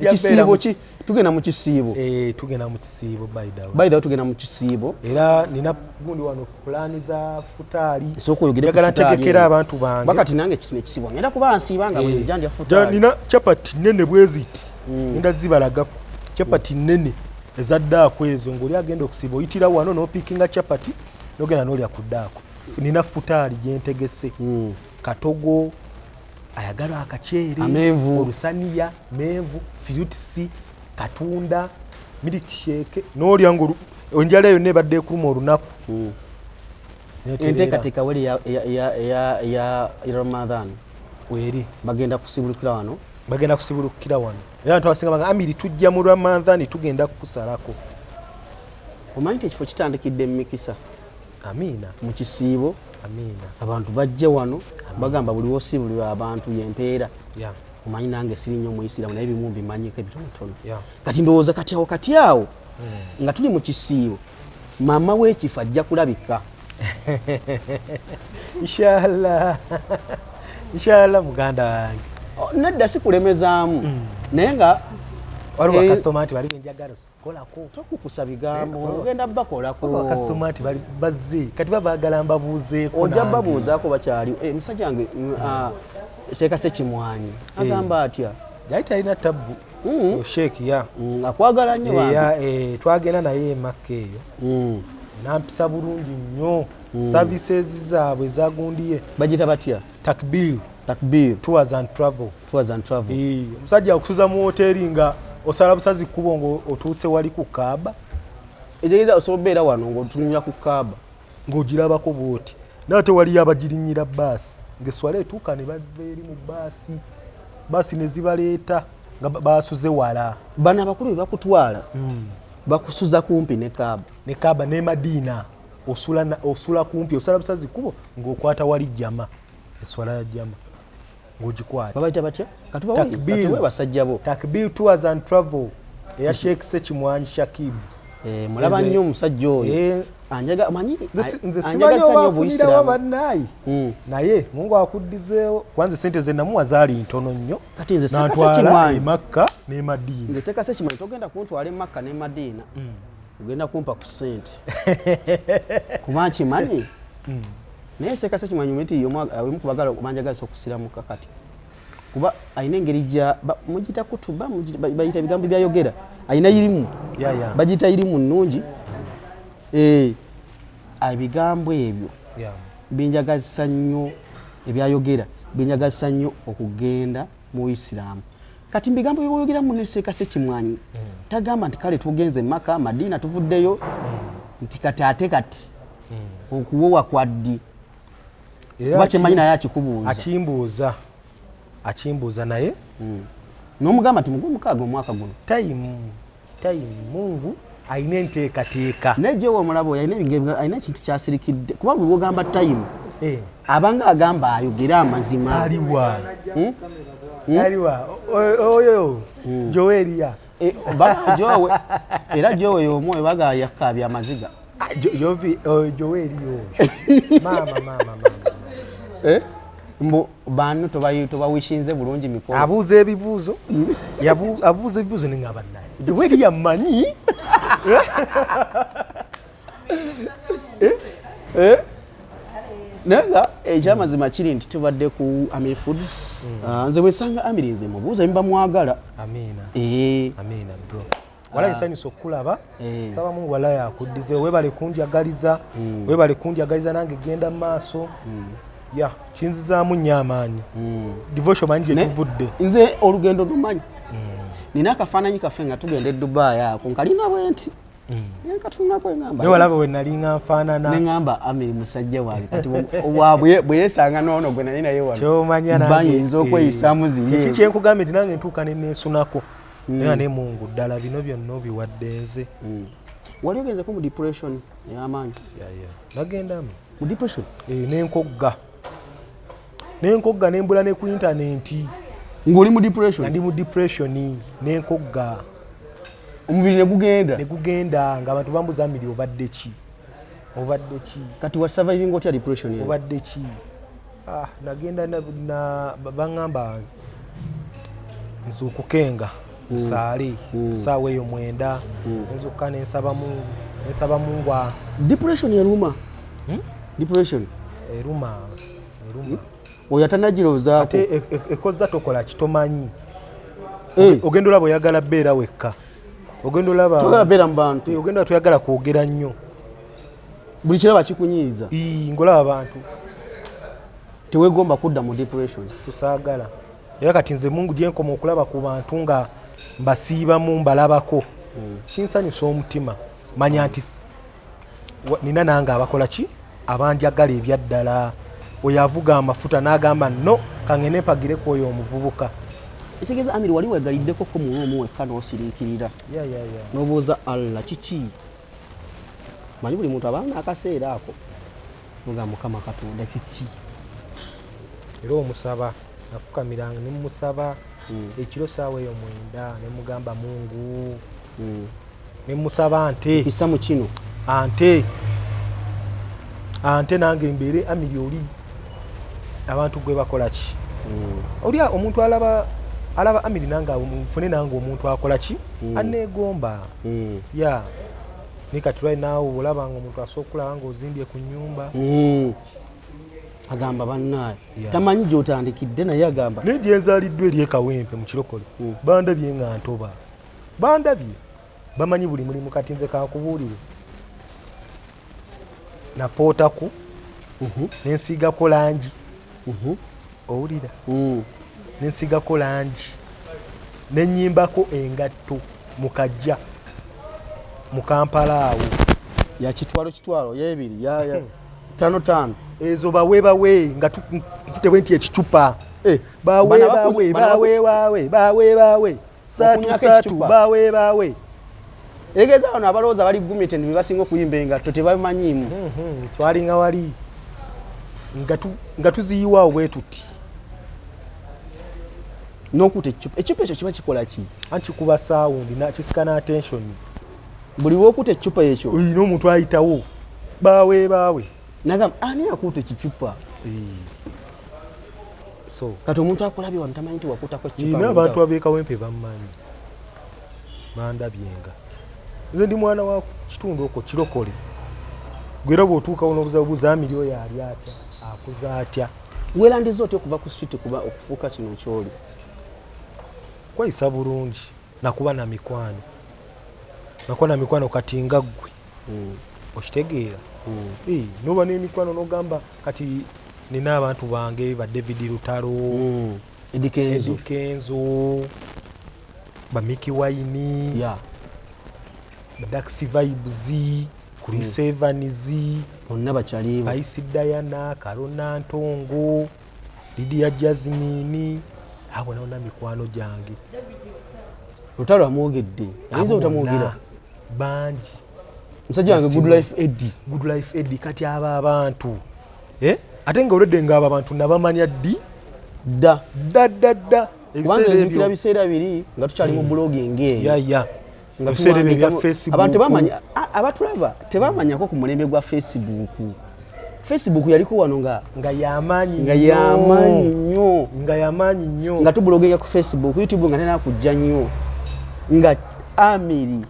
Kisiibo ki tugenda mu kisiibo. Tugenda mu kisiibo by the way tugenda mu kisiibo. Era nina gundi wano pulaani za futaali. Soko yogera njagala ntegekera abantu bange. Bakati nange kisine kisiibo. Ngenda kuba nsiibanga bwe zijanja futaali. Nina chapati nnene bweziti. Nda zibalaga chapati nnene ezaddaako ezo ng'oli agenda okusiiba oyitira wano n'opikinga chapati n'ogenda n'olya ku ddaako. Nina futaali gye ntegese. Katogo ayagala akaceere, olusaniya, menvu, filutisi, katunda, milkshake, n'olya ng'onjala yonna ebadde ekuluma olunaku. Enteekateeka wali ya Ramadan weri bagenda kusibulukira wano. Bagenda kusibulukira wano. Era abantu abasinga banga Amiri tujja mu Ramadan tugenda kukusalako. Omanyi ekifo kitandikidde mu Mikisa. Amiina. Mu kisiibo. Amiina. Abantu bajja wano bagamba buli wosibulira abantu yempeera. Omanyi nange siri nnyo Muisiramu naye ebimu mbimanyiko ebitonotono. Kati ndowooza kati awo nga tuli mu kisiibo maama w'ekifo ajja kulabika. Inshallah muganda wange. Nedda si kulemezaamu naye nga waliwo bakasitoma nti bali benjagala kolako tokukusa bigambo ogenda bakolako. Bakasitoma nti bali bazze kati babaagala mbabuuzeeko. Ojja babuuzaako bakyali musajja wange Sheeka Ssekimwanyi agamba atya yali talina tabbu sheeki akwagala nnyo bantu. Twagenda naye emakka eyo nampisa bulungi nnyo. Services zaabwe zagundiye bagita batya Takbir tours and travel. Omusajja akusuza mu hoteeri nga osala busazi kkubo ng'otuuse wali ku Kaaba. Ejeeza osobeera wano ng'otunuulira ku Kaaba ng'ogirabako bw'oti naate waliyo abagirinyira baasi ng'esswala etuuka ne bava eri mu baasi ne zibaleeta nga baasuze wala. Bano abakulu be bakutwala bakusuza kumpi ne Kaaba ne Madiina osula kumpi osala busazi kkubo ng'okwata wali jama esswala ya jama ng'ogikwata. Babayita batya katuwe basajja bo. Takbir tours and travel eya Sheikh Ssekimwanyi Shakib. Mulaba nnyo omusajja oyo anjaga manyi nze simanyi obafunirawo bannayi naye Mungu akuddizeewo kwanza sente ze namuwa zaali ntono nnyo kati nze Ssekimwanyi Makka ne Madiina. Nze Ssekimwanyi togenda kuntwala Makka ne Madiina ogenda kumpa ku sente kuba nkimanyi naye Ssekimwanyi miti yomu kubagala omanjagaza okusiramuka kati kuba ayina engeri gya mugita kutuba bayita ebigambo byayogera ayina irimu bagita irimu nnungi ebigambo ebyo binjagazisa nnyo ebyayogera binjagazisa nnyo okugenda mu Isiraamu. Kati mbigambo byoyogera mu Ssekimwanyi tagamba nti kale tugenze Makka Madiina tuvuddeyo nti kati ate kati okuwowa kwaddi kuba kyemanyi naye akimbuuza naye n'omugamba nti mugumukaaga omwaka guno time Mungu ayina enteekateeka nejjewo omulabo ayina ekintu kyasirikidde kuba bwe bwogamba time abanga agamba ayogere amazima aliwa oyo Joweria Jowe era Jowe y'omu ebaga yakkaabya amaziga Joweria mama mbu bantu tobawishinze bulungi mikono abuuza ebibuuzo abuuza ebibuuzo nengamba naye Joweria mmanyi nenga ekyamazima kiri nti tubadde ku Amiri Foods nze bwesanga Amiri nze mubuuza mba mwagala. Amiina bro wala nsanyusa okulaba saba Mungu wala yakuddize webale kundyagaliza nange genda mu maaso kinzizaamu nnyo amaanyi devotion manyi gye tuvudde nze olugendo lumanyi nina akafaananyi kaffe nga tugenda e Dubai ako nkalina bwenti naye walaba we nali nga nfaanana neŋŋamba Amiri musajja wange kati waabwe bwe yeesanga noono gwe nali naye wano kyomanya bayinza okweyisaamu ziye kiki kyenkugambye nti nange ntuuka ne neesunako naye ne Mungu ddala bino byonna obiwadde nze. Wali ogenzeko mu depression ey'amaanyi? Nagendamu mu depression n'enkogga nembula ne ku intaneti ng'oli mu depression? Ndi mu depression n'enkogga omubiri ne gugenda nga abantu bambuza Amiri obadde ki kati wa surviving otya depression obadde ki nagenda baŋŋamba nzukukenga musaale saawa eyo 9 nzuka nensaba Mungu depression eruma depression eruma oyo atanagirowoozaako ate ekozza tokola kitomanyi ogenda olaba oyagala beera wekka ogenda olaba toyagala beera mu bantu ogenda toyagala kwogera nnyo buli kiraba kikunyiiza ngolaba abantu teweegomba kudda mu depression saagala era kati nze Mungu gyenkoma okulaba ku bantu nga mbasiibamu mbalabako kinsanyusa omutima manya nti nina nange abakola ki abanjagala ebyaddala oyo avuga amafuta n'agamba no kangene mpagireko oyo omuvubuka ekitegeeza Amiri wali wegaliddeko ko mu omu wekka n'osiriikirira n'obuuza Allah kiki manyi buli muntu abaana akaseera ako noga Mukama Katonda kiki era omusaba nafukamiranga ne musaba ekiro saawa eyo 9 ne mugamba Mungu ne musaba ante kisa mu kino ante nange mbeere Amiri oli abantu gwe bakola ki oli omuntu alaba Amiri nange mfune nange omuntu akola ki aneegomba ya ni kati right now olabanga omuntu asokulaba nga ozimbye ku nnyumba agamba bannaye tamanyi gy'otandikidde naye agamba naye gyenzaliddwa eri ekawempe mu kirokole bandabye nga ntoba bandabye bamanyi buli mulimu kati nze kakubuulire napootaku nensiigako langi owulira nensiigako langi nenyimbako engatto mu kajja mu Kampala awo ya kitwalo yebiri ya 5 ezo bawe nga tukitewe nti ekicupa bawe satu bawe egeza ono abalowooza bali gumite ne basinga okuyimba engatto tebamanyiimu twalinga wali nga tuziyiwaawo bwe tuti n'okuta ecupa ekyo kiba kikola ki anti kuba sound kisikana attention buli w'okuta ecupa ekyo oyina omuntu ayitawo bawe nagamba ani akuta ekicupa so kati omuntu akulabye wano tamanyi nti wakutako ekicupa n'abantu abeekawempe bammanyi bandabyenga nze ndi mwana wa kitundu okwo kirokole gwera bw'otuukawo n'obuzabuuza Amiri oyo ali atya akuza atya weerandiza otya okuva ku street kuba okufuuka kino kyoli kweyisa bulungi nakuba na mikwano kati nga ggwe okitegeera noba n'emikwano n'ogamba kati nina abantu bange ba David Lutalo Edikenzo ba Mickey Wine ba Daxi Vibes Chris Evans bonna bakyalibo Spice Diana Karona Ntongo Lydia Jasmine abo naona mikwano gyange Lutalo amwogedde ayinza otamwogera bangi musajja wange Good Life Eddie kati aba abantu ate nga olwedde nga aba abantu nabamanya ddi dda ebiseera biseera biri nga tukyali mu blogging eyo ebiseera ebyo bya Facebook abantu tebamanya abatulaba tebamanyako ku mulembe gwa Facebook yaliko wano nga yamaanyi nnyo nga tubloginga ku Facebook YouTube nga tena kujja nnyo nga Amiri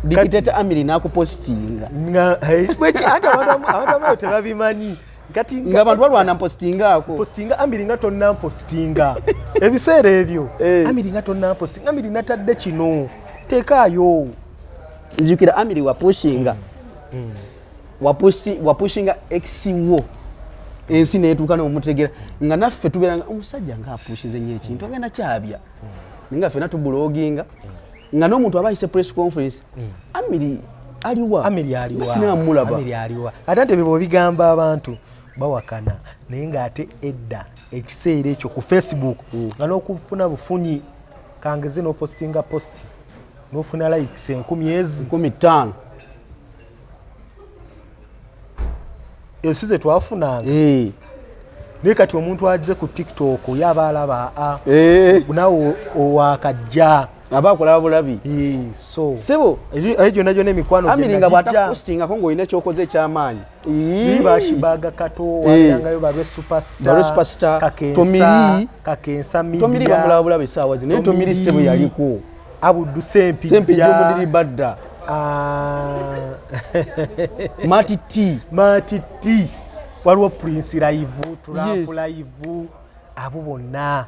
dictator Amiri nakupostinga ate abantu tebabimanyi nga abantu balwana mpostingaako Amiri nga tonna mpostinga ebiseera ebyo Amiri nga tonna mpostinga Amiri natadde kino teekaayo nzijukira Amiri wapushinga exiwo ensi neetuuka n'omutegera nga naffe tubeera nga omusajja ngaapushize nnyo ekintu agenda kyabya nga ffena tubuloginga nga n'omuntu aba ayise press conference Amiri aliwa ate nti bwe bigamba abantu bawakana naye ng'ate edda ekiseera ekyo ku Facebook nga n'okufuna bufunyi kangeze n'opostinga posti n'ofuna likes 15,000 esize twafunanga naye kati omuntu agize ku TikTok yaba alaba naawe owakajja abakola bulabi so sebo ejo najo n'emikwano amiringa bwatakustinga ko ng'olina ekyokoze ekyamaanyi bashibaga kato wabirangayo babe superstar kakensa media tomiri bamulaba bulabi essaawa zino naye tomiri sebo yaliko Abudu Sempi gyomuliri badda Mati T waliwo Prince Live Trump Live abo bonna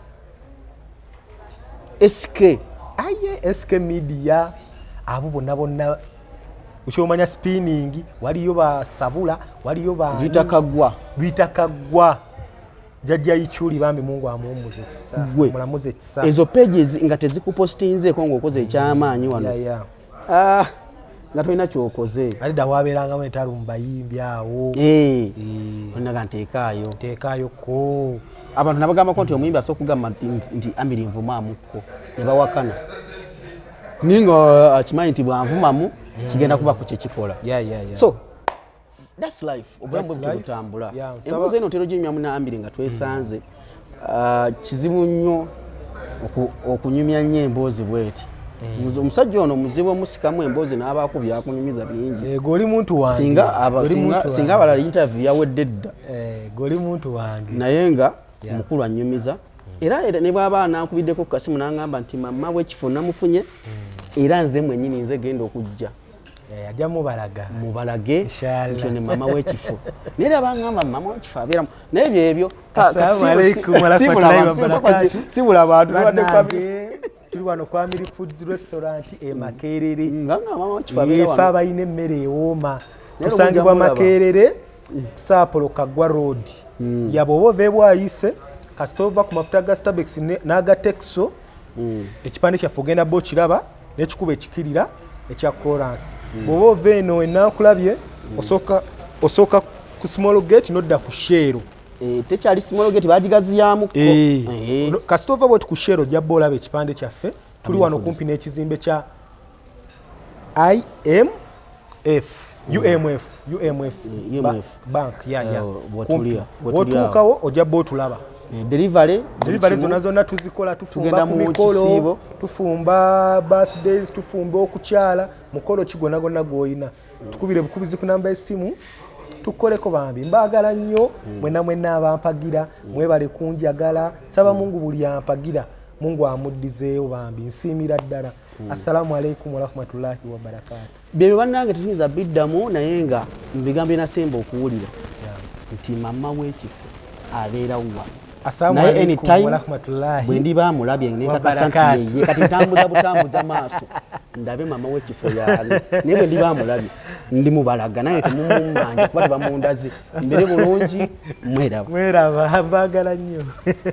SK Media abo bonna ukyomanya spinning waliyo basabula waliyo ba Lwitakagwa jajja ichuli bambi Mungu amuumuze kisa mulamuze kisa ezo pages nga tezikupostinze ko ng'okoze ekyamaanyi wano nga tolina kyokoze alida wabeeranga wentalo mubayimbi awo onaga nteekaayo ko abantu nabagambako nti omuyimbi asobola okugamba nti Amiri nvumaamuko ne bawakana ninga akimanyi nti bwanvumamu kigenda kuba ku kyekikola so that's life obulamu bwe butambula emboozi eno otero ginyumya muna Amiri nga twesanze kizibu nnyo okunyumya nnyo emboozi bweti omusajja ono muzibu omusikamu emboozi n'abaako byakunyumiza bingi goli muntu wange singa abalala interview yawedde dda goli muntu wange naye nga omukulu anyumiza era ne bw'aba anaankubiddeko ku kasimu n'angamba nti mama w'ekifo namufunye era nze mwennyini nze genda okujja ajja mubalage nti ne mama w'ekifo naye era bangamba mama w'ekifo abeeramu naye byebyo sibula abantu tuli wano kwa Amiri Foods Restaurant Makerere yefa abalina emmere ewooma tusangibwa Makerere Saapolo Kagwa Road yabwoba ova ebwayise kasita ova ku mafuta ga Starbex n'aga Texo ekipande kyaffe ogenda bo kiraba n'ekikuba ekikirira ekya Chorus bw'oba ova eno enaakulabye osooka ku Small Gate n'odda ku Shero tekyali Small Gate bagigaziyamuko kasita ova bwoti ku Shero ojja bba olaba ekipande kyaffe tuli wano kumpi n'ekizimbe kya UMF bank wotuukawo ojja bba otulaba delivery zonna tuzikola tufumba ku mikolo tufumba birthdays tufumba okukyala mukolo kigona gonna gw'olina tukubire bukubizi ku namba y'essimu tukoleko bambi mbaagala nnyo mwenna abampagira mwebale kunjagala saba Mungu buli ampagira Mungu amuddizeeyo bambi nsiimira ddala assalamu alaikum warahmatullahi wabarakatuh byebyo bannange tuyinza biddamu naye nga mbigambe nasemba okuwulira nti mama w'ekifo abeera wa naye anytime bwe ndiba amulabye nekakasa nti yeye kati ntambuza butambuza maaso ndabe mama w'ekifo yaali naye bwe ndiba amulabye ndi mubalaga naye temumumanja kuba tebamundaze mbere bulungi mweraba mbaagala nnyo